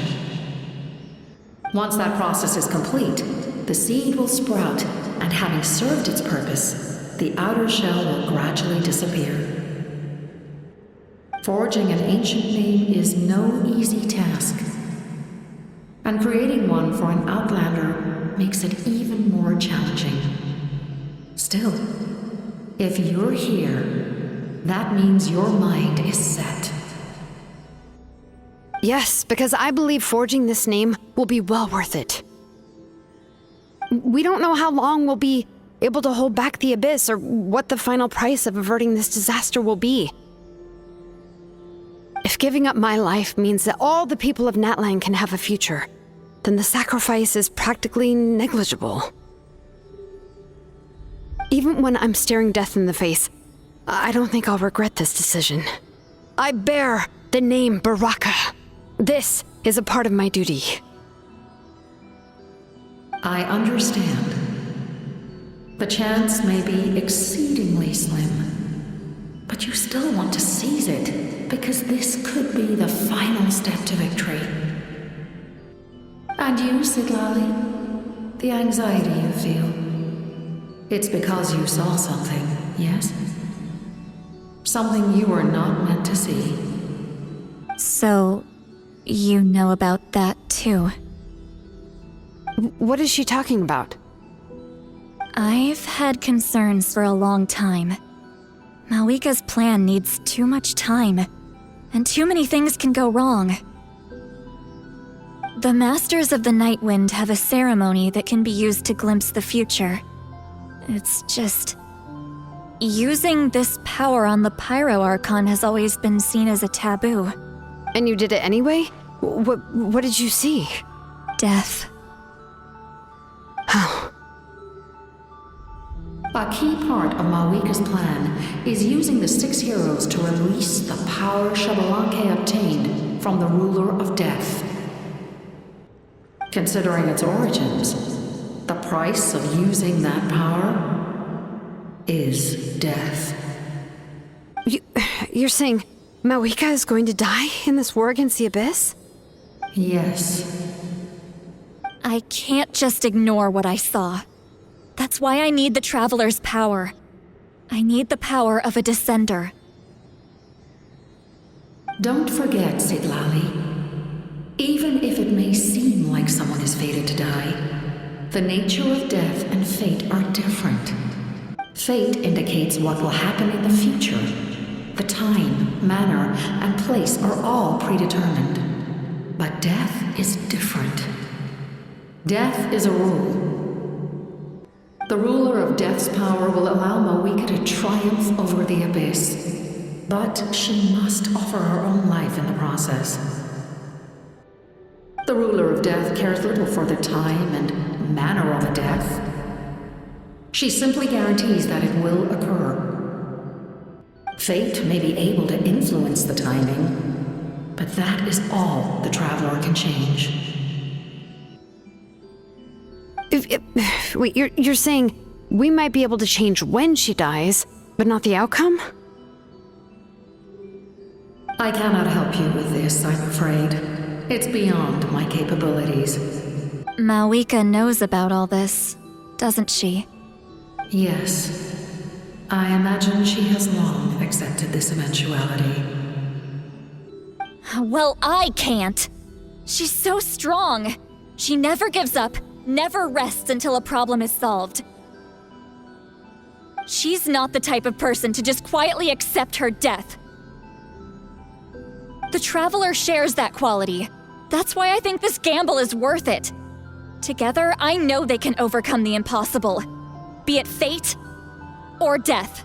Once that process is complete, the seed will sprout, and having served its purpose, the outer shell will gradually disappear. Forging an ancient name is no easy task, and creating one for an outlander makes it even more challenging. Still, if you're here, that means your mind is set. Yes, because I believe forging this name will be well worth it. We don't know how long we'll be able to hold back the abyss or what the final price of averting this disaster will be. If giving up my life means that all the people of Natlan can have a future, then the sacrifice is practically negligible. Even when I'm staring death in the face, I don't think I'll regret this decision. I bear the name Baraka. This is a part of my duty. I understand. The chance may be exceedingly slim, but you still want to seize it because this could be the final step to victory. And you, Siglali, the anxiety you feel, it's because you saw something, yes? Something you were not meant to see. So, you know about that too. What is she talking about? I've had concerns for a long time. Malwika's plan needs too much time, and too many things can go wrong. The Masters of the Night Wind have a ceremony that can be used to glimpse the future. It's just... using this power on the Pyro Archon has always been seen as a taboo. And you did it anyway? What did you see? Death. Oh. A key part of Malwika's plan is using the 6 heroes to release the power Xbalanque obtained from the ruler of death. Considering its origins, the price of using that power is death. You're saying Mawika is going to die in this war against the Abyss? Yes. I can't just ignore what I saw. That's why I need the Traveler's power. I need the power of a Descender. Don't forget, Siglali. Even if it may seem like someone is fated to die, the nature of death and fate are different. Fate indicates what will happen in the future. The time, manner, and place are all predetermined. But death is different. Death is a rule. The ruler of Death's power will allow Mawika to triumph over the Abyss. But she must offer her own life in the process. The ruler of Death cares little for the time and manner of a death. She simply guarantees that it will occur. Fate may be able to influence the timing, but that is all the Traveler can change. Wait, you're saying we might be able to change when she dies, but not the outcome? I cannot help you with this, I'm afraid. It's beyond my capabilities. Mawika knows about all this, doesn't she? Yes. I imagine she has long accepted this eventuality. Well, I can't. She's so strong. She never gives up, never rests until a problem is solved. She's not the type of person to just quietly accept her death. The Traveler shares that quality. That's why I think this gamble is worth it. Together, I know they can overcome the impossible. Be it fate or death.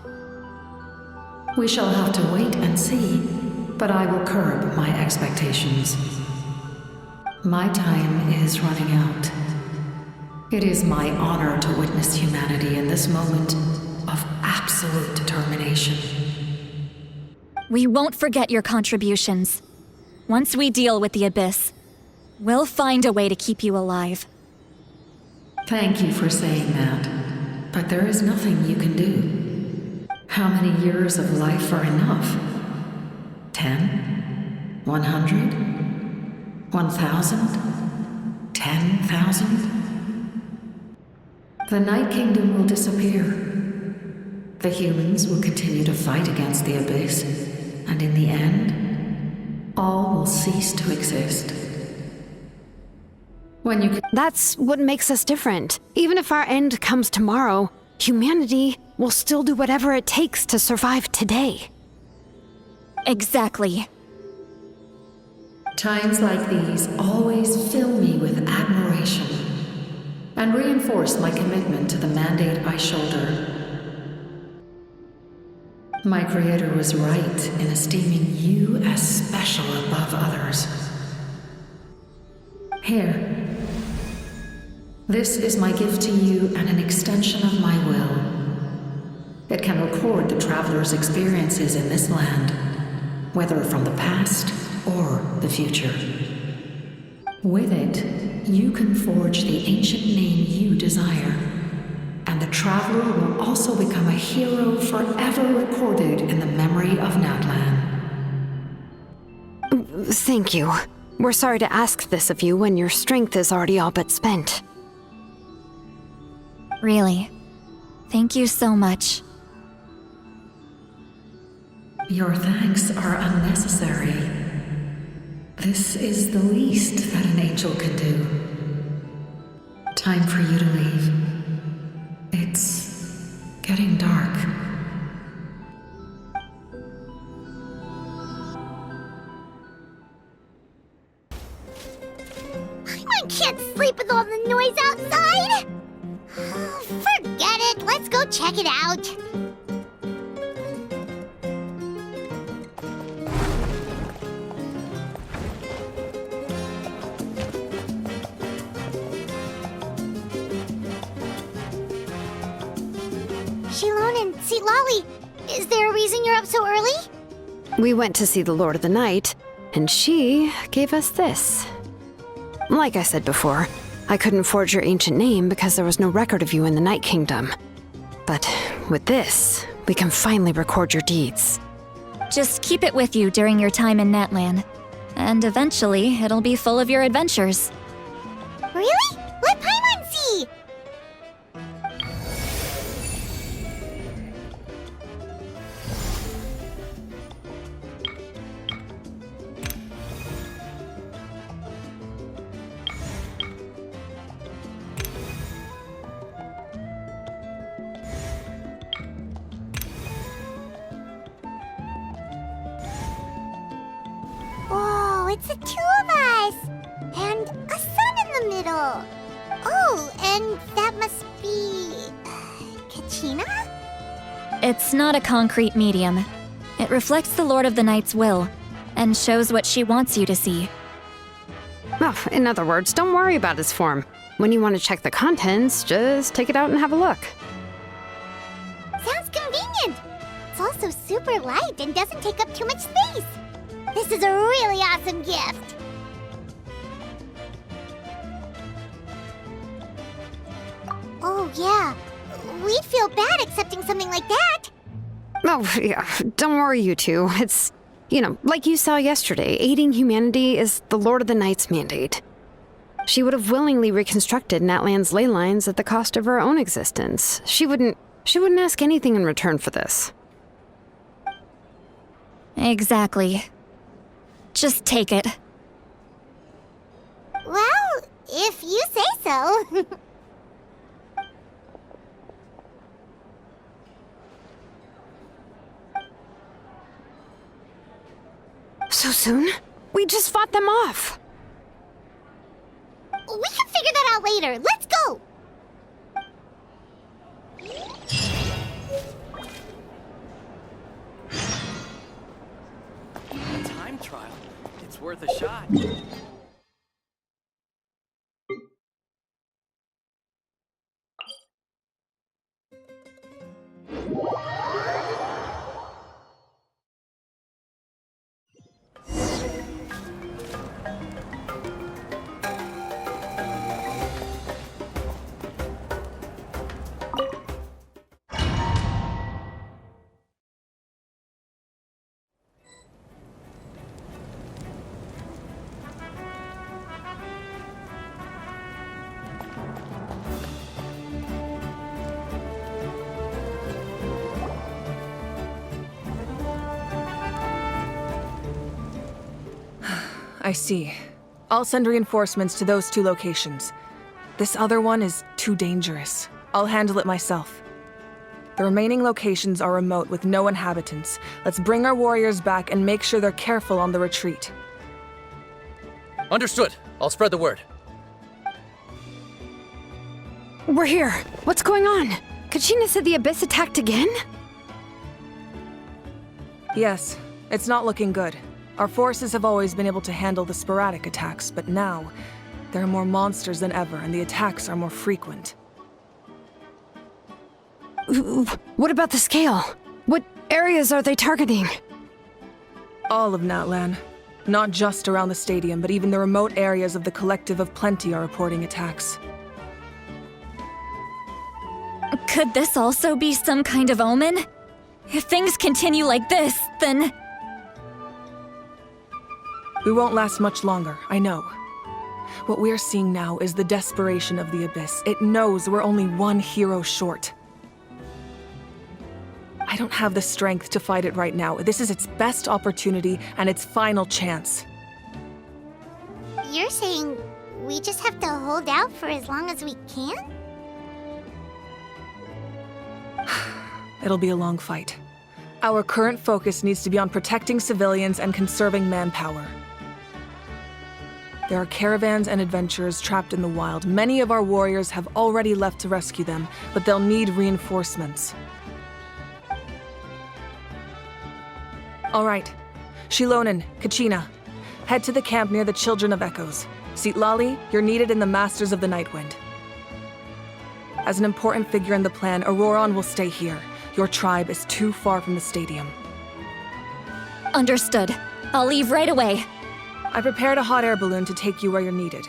We shall have to wait and see, but I will curb my expectations. My time is running out. It is my honor to witness humanity in this moment of absolute determination. We won't forget your contributions. Once we deal with the Abyss, we'll find a way to keep you alive. Thank you for saying that, but there is nothing you can do. How many years of life are enough? 10? 100? 1,000? 10,000? The Night Kingdom will disappear. The humans will continue to fight against the Abyss, and in the end, all will cease to exist. That's what makes us different. Even if our end comes tomorrow, humanity will still do whatever it takes to survive today. Exactly. Times like these always fill me with admiration and reinforce my commitment to the mandate I shoulder. My Creator was right in esteeming you as special above others. Here. This is my gift to you and an extension of my will. It can record the Traveler's experiences in this land, whether from the past or the future. With it, you can forge the ancient name you desire, and the Traveler will also become a hero forever recorded in the memory of Natlan. Thank you. We're sorry to ask this of you when your strength is already all but spent. Really. Thank you so much. Your thanks are unnecessary. This is the least that an angel can do. Time for you to leave. It's getting dark. I can't sleep with all the noise outside! Forget it, let's go check it out. Shilon and Sitlali, is there a reason you're up so early? We went to see the Lord of the Night, and she gave us this. Like I said before, I couldn't forge your ancient name because there was no record of you in the Night Kingdom. But with this, we can finally record your deeds. Just keep it with you during your time in Natlan. And eventually, it'll be full of your adventures. Really? Let Paimon see! Whoa, it's the two of us! And a sun in the middle! Oh, and that must be... Kachina? It's not a concrete medium. It reflects the Lord of the Night's will, and shows what she wants you to see. Well, in other words, don't worry about its form. When you want to check the contents, just take it out and have a look. Sounds convenient! It's also super light and doesn't take up too much space. This is a really awesome gift! Oh yeah, we'd feel bad accepting something like that. Oh, yeah, don't worry, you two. It's, like you saw yesterday, aiding humanity is the Lord of the Night's mandate. She would have willingly reconstructed Natlan's ley lines at the cost of her own existence. She wouldn't ask anything in return for this. Exactly. Just take it. Well, if you say so. So soon? We just fought them off. We can figure that out later. Let's go! Time trial. It's worth a shot. I see. I'll send reinforcements to those 2 locations. This other one is too dangerous. I'll handle it myself. The remaining locations are remote with no inhabitants. Let's bring our warriors back and make sure they're careful on the retreat. Understood. I'll spread the word. We're here. What's going on? Kachina said the Abyss attacked again? Yes, it's not looking good. Our forces have always been able to handle the sporadic attacks, but now, there are more monsters than ever, and the attacks are more frequent. What about the scale? What areas are they targeting? All of Natlan. Not just around the stadium, but even the remote areas of the Collective of Plenty are reporting attacks. Could this also be some kind of omen? If things continue like this, then... We won't last much longer, I know. What we're seeing now is the desperation of the Abyss. It knows we're only one hero short. I don't have the strength to fight it right now. This is its best opportunity and its final chance. You're saying we just have to hold out for as long as we can? It'll be a long fight. Our current focus needs to be on protecting civilians and conserving manpower. There are caravans and adventurers trapped in the wild. Many of our warriors have already left to rescue them, but they'll need reinforcements. All right. Shilonen, Kachina, head to the camp near the Children of Echoes. Sitlali, you're needed in the Masters of the Nightwind. As an important figure in the plan, Auroron will stay here. Your tribe is too far from the stadium. Understood. I'll leave right away. I prepared a hot air balloon to take you where you're needed.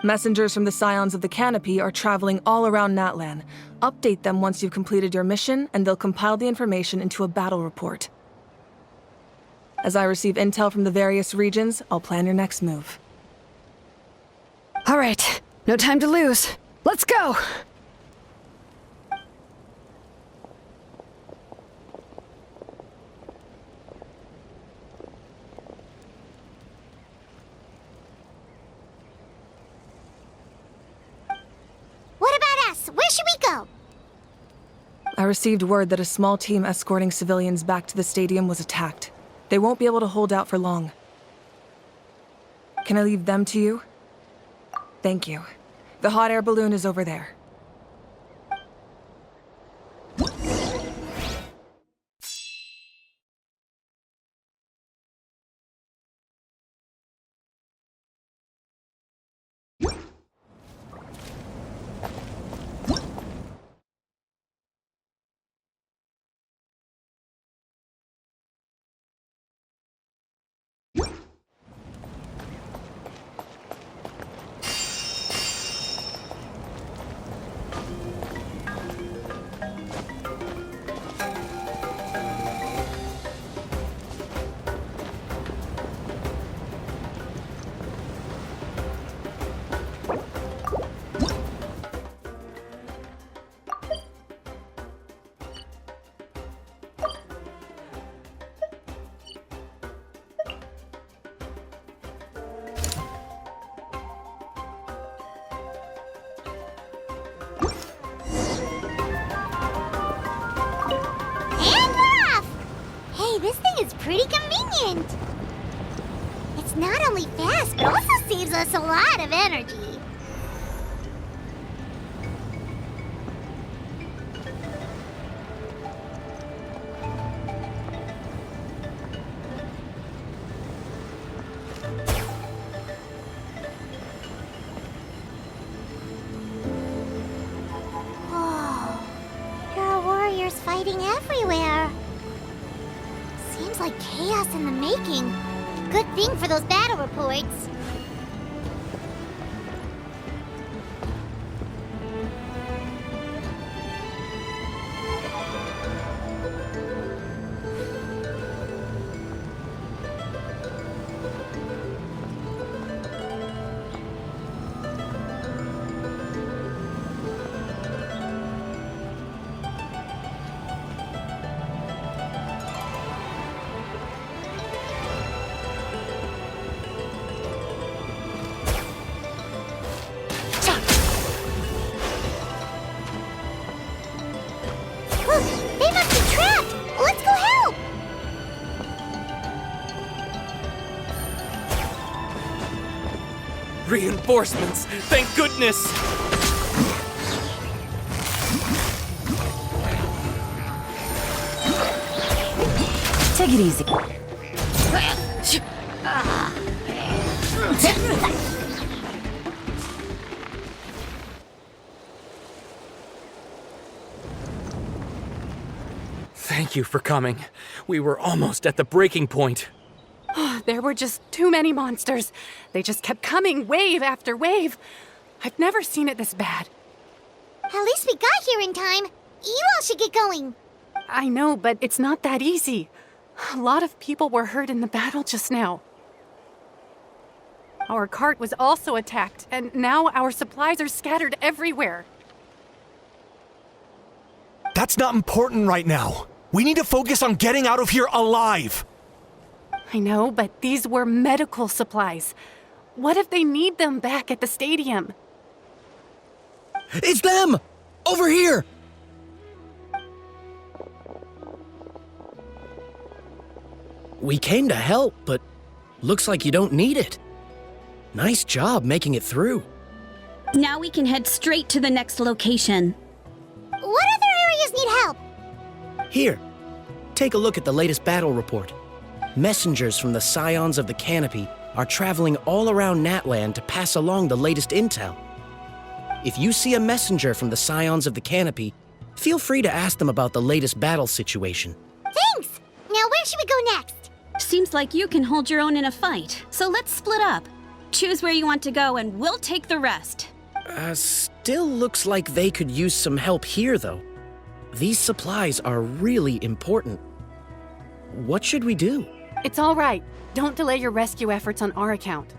Messengers from the Scions of the Canopy are traveling all around Natlan. Update them once you've completed your mission, and they'll compile the information into a battle report. As I receive intel from the various regions, I'll plan your next move. All right, no time to lose. Let's go! What about us? Where should we go? I received word that a small team escorting civilians back to the stadium was attacked. They won't be able to hold out for long. Can I leave them to you? Thank you. The hot air balloon is over there. This thing is pretty convenient. It's not only fast, but also saves us a lot of energy. Whoa, there are warriors fighting everywhere. Seems like chaos in the making. Good thing for those battle reports. They must be trapped! Let's go help! Reinforcements! Thank goodness! Take it easy. Thank you for coming. We were almost at the breaking point. There were just too many monsters. They just kept coming, wave after wave. I've never seen it this bad. At least we got here in time. You all should get going. I know, but it's not that easy. A lot of people were hurt in the battle just now. Our cart was also attacked, and now our supplies are scattered everywhere. That's not important right now. We need to focus on getting out of here alive. I know, but these were medical supplies. What if they need them back at the stadium? It's them! Over here! We came to help, but looks like you don't need it. Nice job making it through. Now we can head straight to the next location. What other areas need help? Here, take a look at the latest battle report. Messengers from the Scions of the Canopy are traveling all around Natlan to pass along the latest intel. If you see a messenger from the Scions of the Canopy, feel free to ask them about the latest battle situation. Thanks! Now where should we go next? Seems like you can hold your own in a fight, so let's split up. Choose where you want to go and we'll take the rest. Still looks like they could use some help here, though. These supplies are really important. What should we do? It's all right. Don't delay your rescue efforts on our account.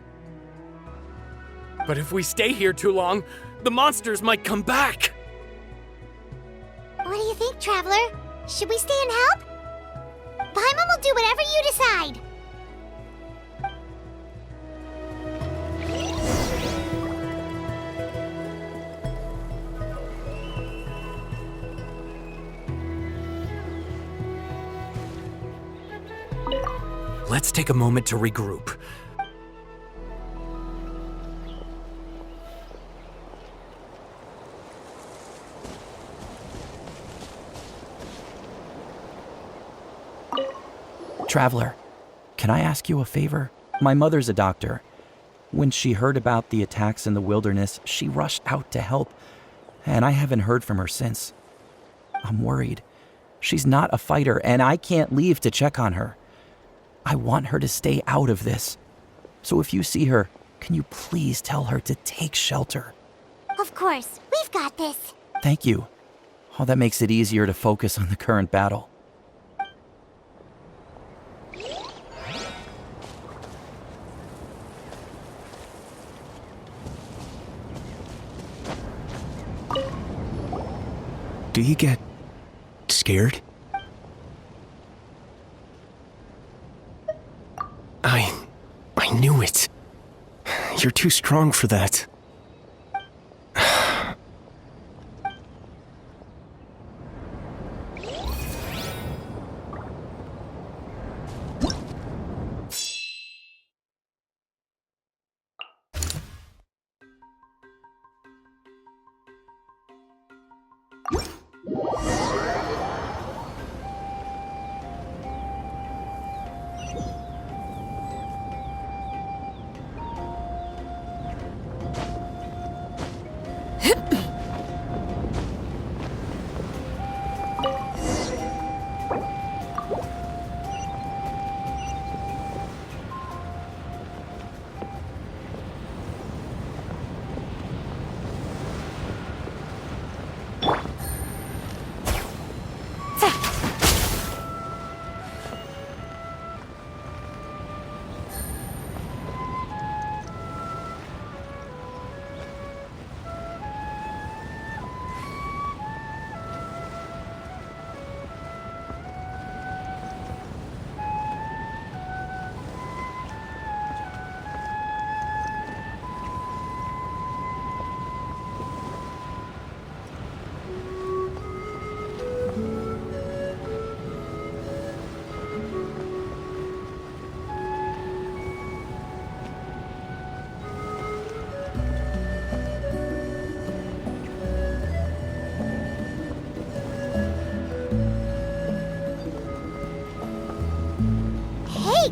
But if we stay here too long, the monsters might come back! What do you think, Traveler? Should we stay and help? Paimon will do whatever you decide. Let's take a moment to regroup. Traveler, can I ask you a favor? My mother's a doctor. When she heard about the attacks in the wilderness, she rushed out to help, and I haven't heard from her since. I'm worried. She's not a fighter, and I can't leave to check on her. I want her to stay out of this. So if you see her, can you please tell her to take shelter? Of course, we've got this. Thank you. Oh, that makes it easier to focus on the current battle. Do you get scared? I knew it. You're too strong for that.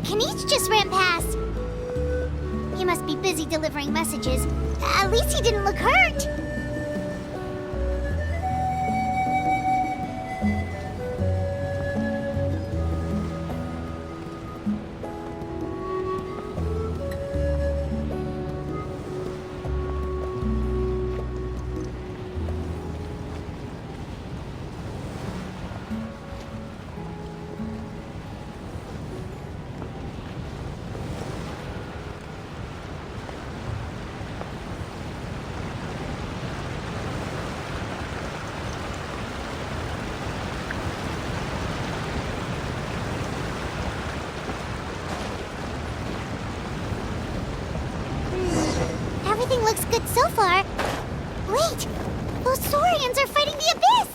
Kaniche just ran past. He must be busy delivering messages. At least he didn't look hurt. Everything looks good so far. Wait, those Saurians are fighting the Abyss!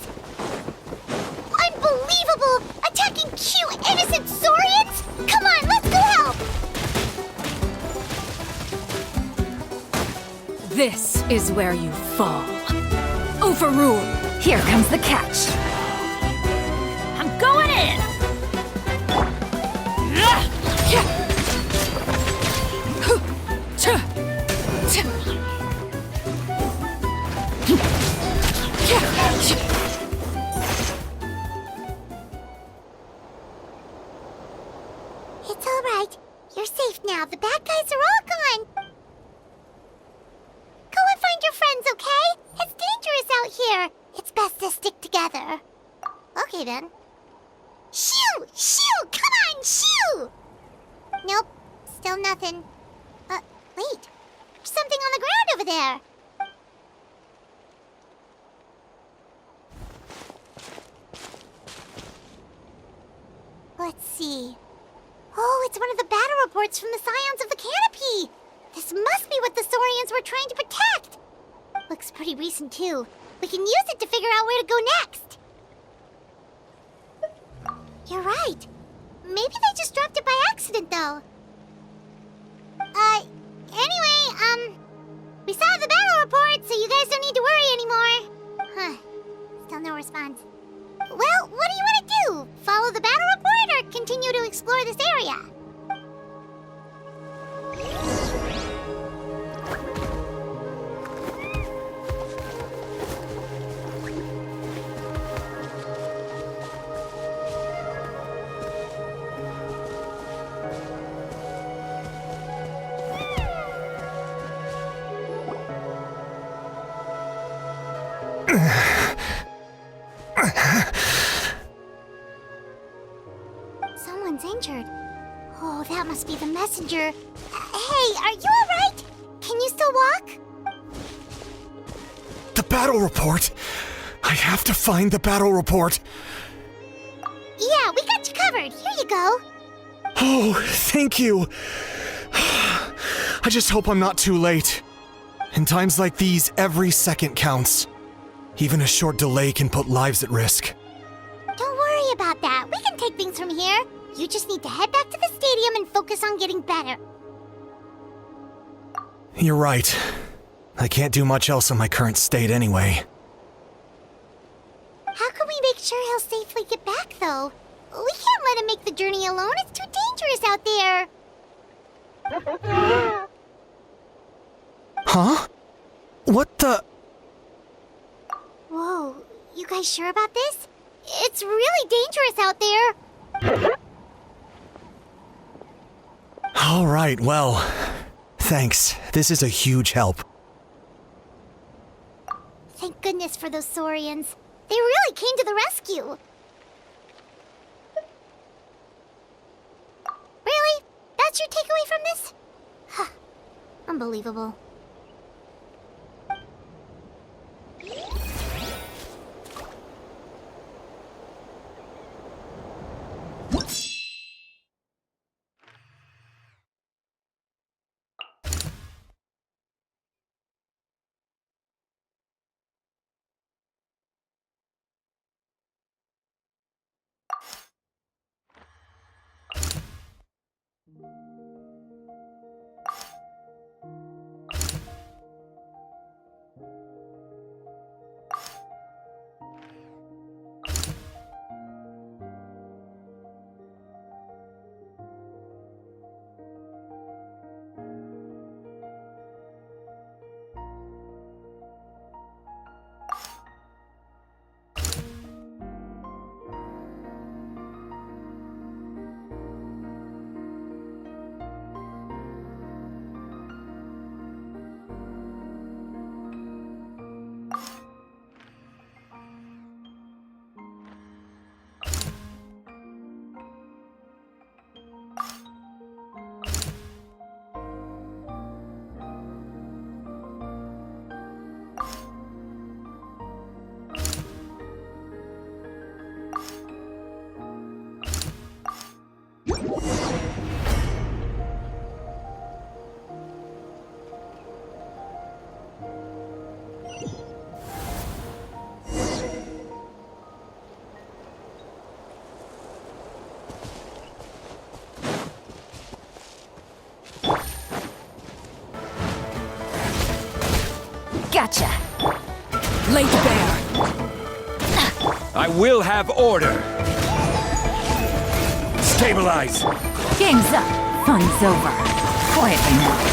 Unbelievable! Attacking cute, innocent Saurians? Come on, let's go help! This is where you fall. Overrule! Here comes the catch. I'm going in! It's all right. You're safe now. The bad guys are all gone. your friends, okay? It's dangerous out here. It's best to stick together. Okay, then. Shoo! Shoo! Come on, shoo! Nope. Still nothing. Wait. There's something on the ground over there. Let's see. Oh, it's one of the battle reports from the Scions of the Canopy! This must be what the Saurians were trying to protect! Looks pretty recent, too. We can use it to figure out where to go next. You're right. Maybe they just dropped it by accident, though. Anyway, we saw the battle report, so you guys don't need to worry anymore. Huh. Still no response. Well, what do you want to do? Follow the battle report or continue to explore this area? Someone's injured. Oh, that must be the messenger. Hey, are you alright? Can you still walk? The battle report! I have to find the battle report! Yeah, we got you covered. Here you go. Oh, thank you! I just hope I'm not too late. In times like these, every second counts. Even a short delay can put lives at risk. Don't worry about that. We can take things from here. You just need to head back to the stadium and focus on getting better. You're right. I can't do much else in my current state anyway. How can we make sure he'll safely get back, though? We can't let him make the journey alone. It's too dangerous out there. Huh? What the... Whoa, you guys sure about this? It's really dangerous out there. All right, well, thanks. This is a huge help. Thank goodness for those Saurians. They really came to the rescue. Really? That's your takeaway from this? Huh. Unbelievable. Gotcha. Laid bare. I will have order. Stabilize. Game's up. Fun's over. Quietly now.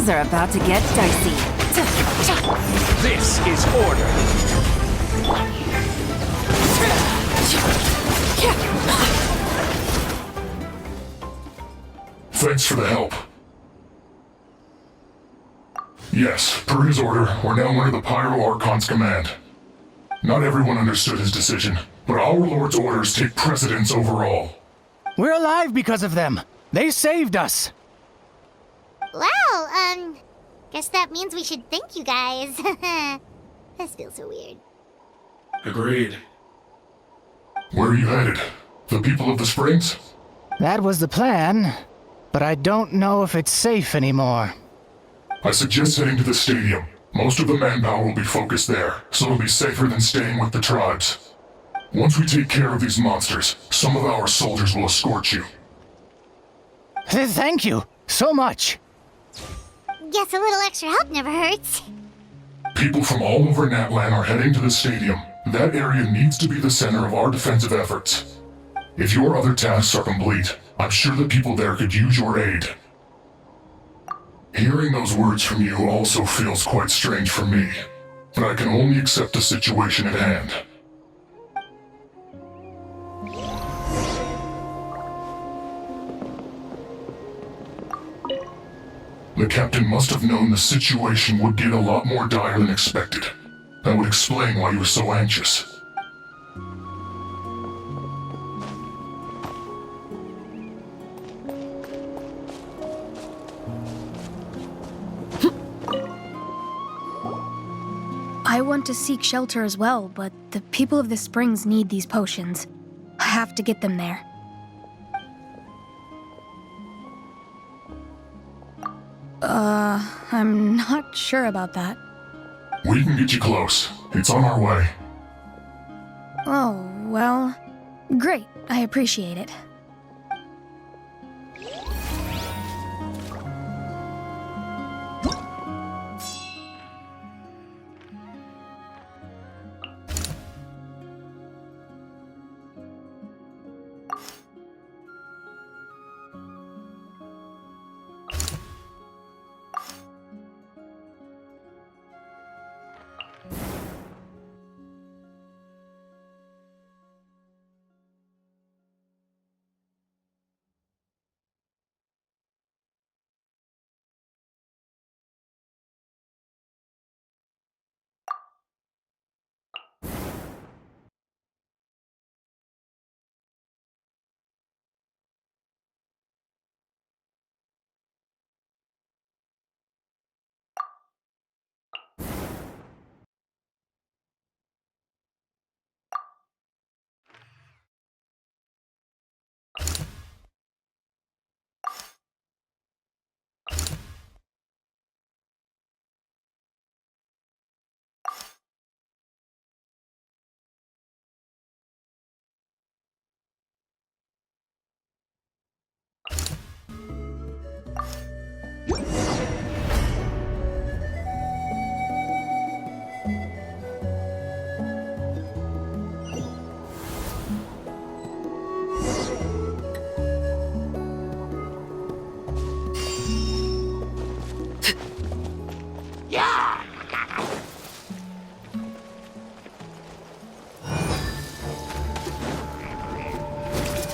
Things are about to get dicey. This is order. Thanks for the help. Yes, per his order, we're now under the Pyro Archon's command. Not everyone understood his decision, but our Lord's orders take precedence over all. We're alive because of them. They saved us. Well, guess that means we should thank you guys. This feels so weird. Agreed. Where are you headed? The people of the Springs? That was the plan, but I don't know if it's safe anymore. I suggest heading to the stadium. Most of the manpower will be focused there, so it'll be safer than staying with the tribes. Once we take care of these monsters, some of our soldiers will escort you. Thank you so much. Guess a little extra help never hurts. People from all over Natlan are heading to the stadium. That area needs to be the center of our defensive efforts. If your other tasks are complete, I'm sure the people there could use your aid. Hearing those words from you also feels quite strange for me, but I can only accept the situation at hand. The captain must have known the situation would get a lot more dire than expected. That would explain why he was so anxious. I want to seek shelter as well, but the people of the Springs need these potions. I have to get them there. I'm not sure about that. We can get you close. It's on our way. Oh, well, great. I appreciate it.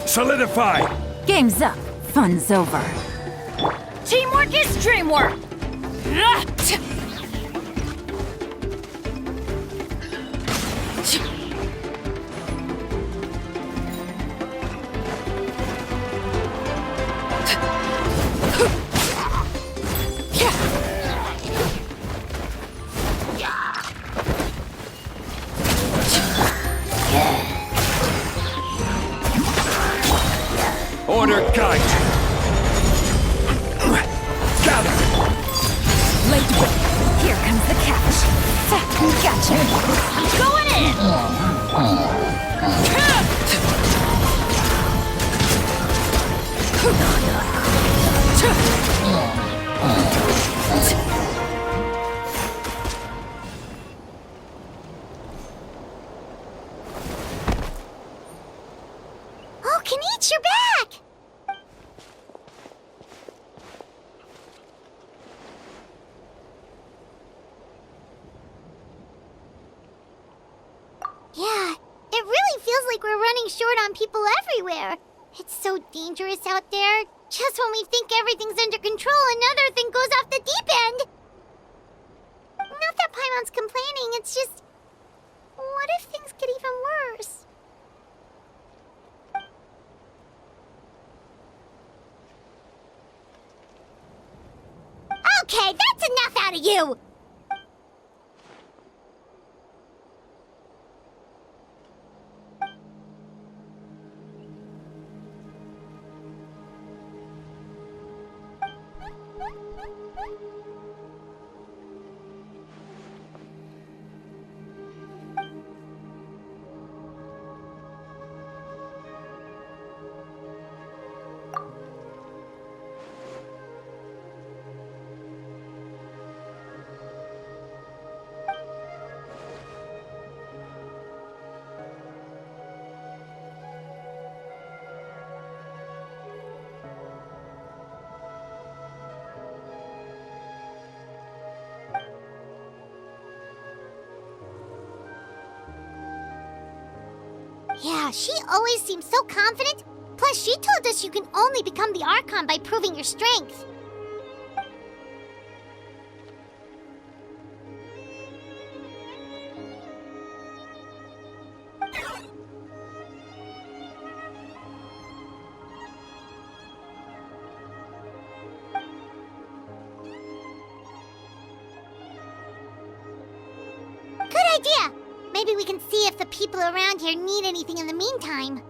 Solidify! Game's up. Fun's over. Teamwork is dreamwork! Order guide! Gather! Late wait. Here comes the catch. Gotcha. Going in! Oh, Kenichi, you're back! like we're running short on people everywhere. It's so dangerous out there. Just when we think everything's under control, another thing goes off the deep end. Not that Paimon's complaining, it's just... what if things get even worse? Okay, that's enough out of you! Yeah, she always seems so confident. Plus, she told us you can only become the Archon by proving your strength. Good idea! Maybe we can see if the people around here need anything in the meantime.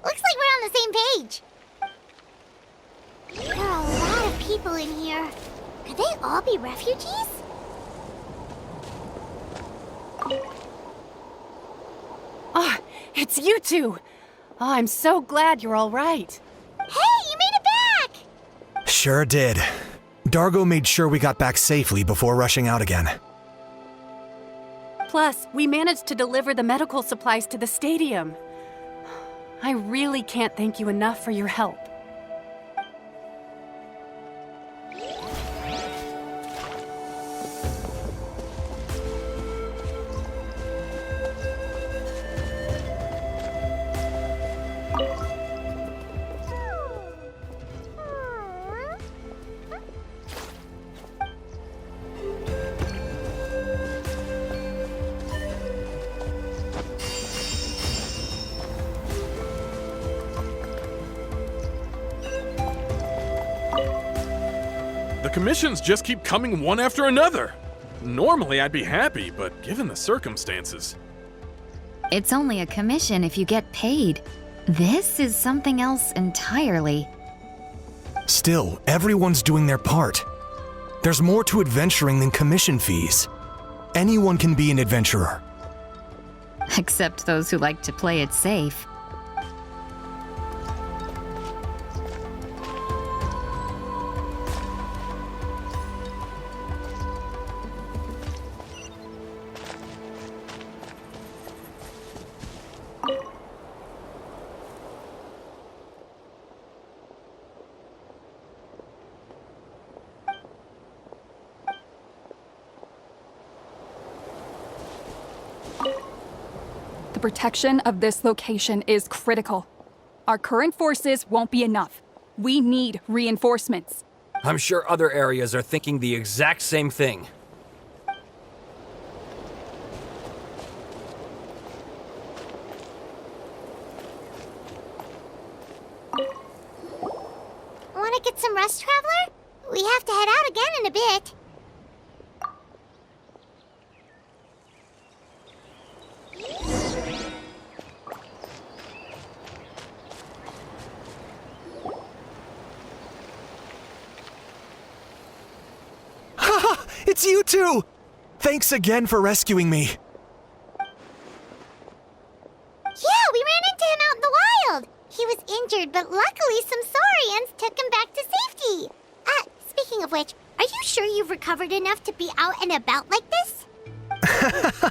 Looks like we're on the same page. There are a lot of people in here. Could they all be refugees? Oh, it's you two! Oh, I'm so glad you're all right. Hey, you made it back! Sure did. Dargo made sure we got back safely before rushing out again. Plus, we managed to deliver the medical supplies to the stadium. I really can't thank you enough for your help. The commissions just keep coming one after another. Normally I'd be happy, but given the circumstances... It's only a commission if you get paid. This is something else entirely. Still, everyone's doing their part. There's more to adventuring than commission fees. Anyone can be an adventurer. Except those who like to play it safe. The protection of this location is critical. Our current forces won't be enough. We need reinforcements. I'm sure other areas are thinking the exact same thing. Want to get some rest, Traveler? We have to head out again in a bit. It's you two! Thanks again for rescuing me. Yeah, we ran into him out in the wild. He was injured, but luckily some saurians took him back to safety. Speaking of which, are you sure you've recovered enough to be out and about like this?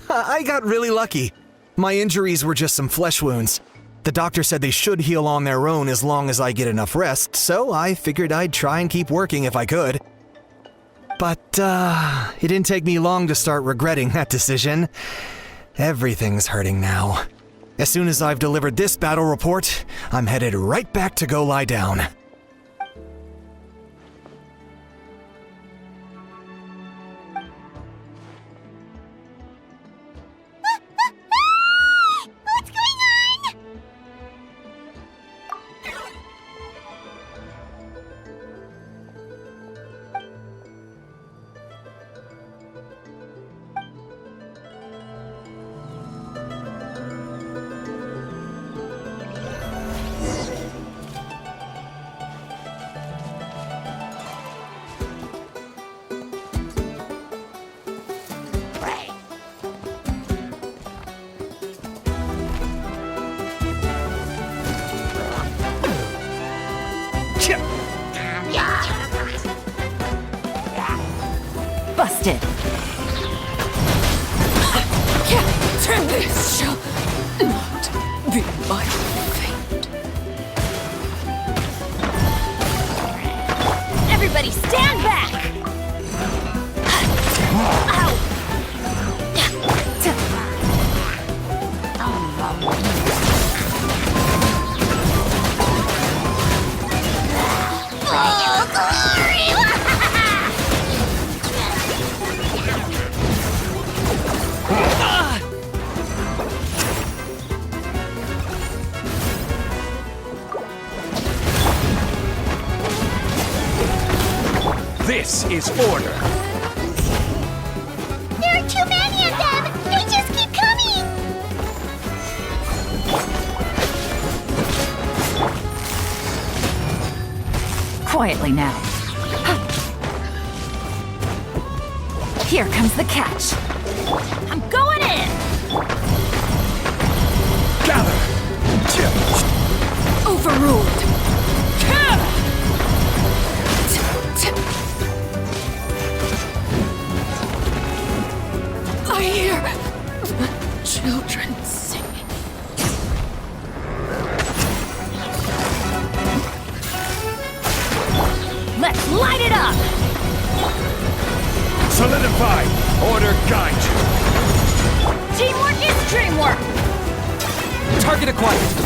I got really lucky. My injuries were just some flesh wounds. The doctor said they should heal on their own as long as I get enough rest, so I figured I'd try and keep working if I could. But, it didn't take me long to start regretting that decision. Everything's hurting now. As soon as I've delivered this battle report, I'm headed right back to go lie down. What's going on? Busted. This shall not be my fate. Everybody stand back! Ow! Oh, glory! This is order. There are too many of them! They just keep coming! Quietly now. Here comes the catch. I'm going in! Gather! Overruled! I hear children singing. Let's light it up! Solidify! Order guide you! Teamwork is dreamwork! Target acquired.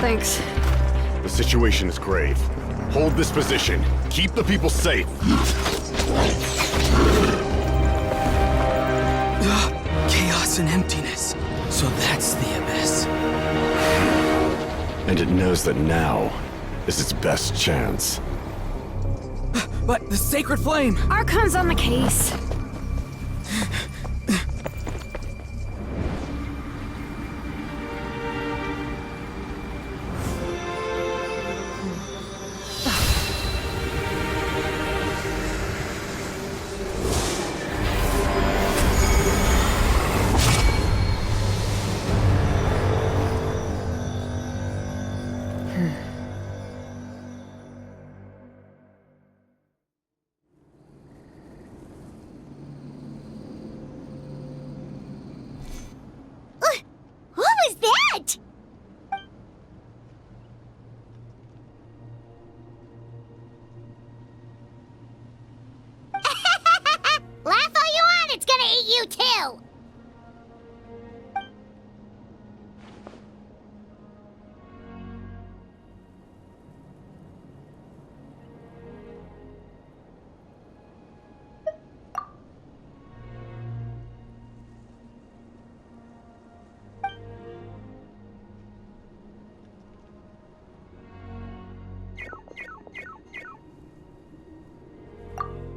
Thanks. The situation is grave. Hold this position. Keep the people safe. Chaos and emptiness. So that's the abyss. And it knows that now is its best chance. But the sacred flame! Archon's on the case. you too!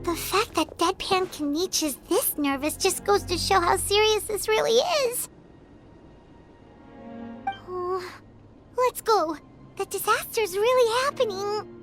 The fact that Deadpan Kaniche is this nervous just goes to show how serious this really is. Oh, let's go. The disaster's really happening.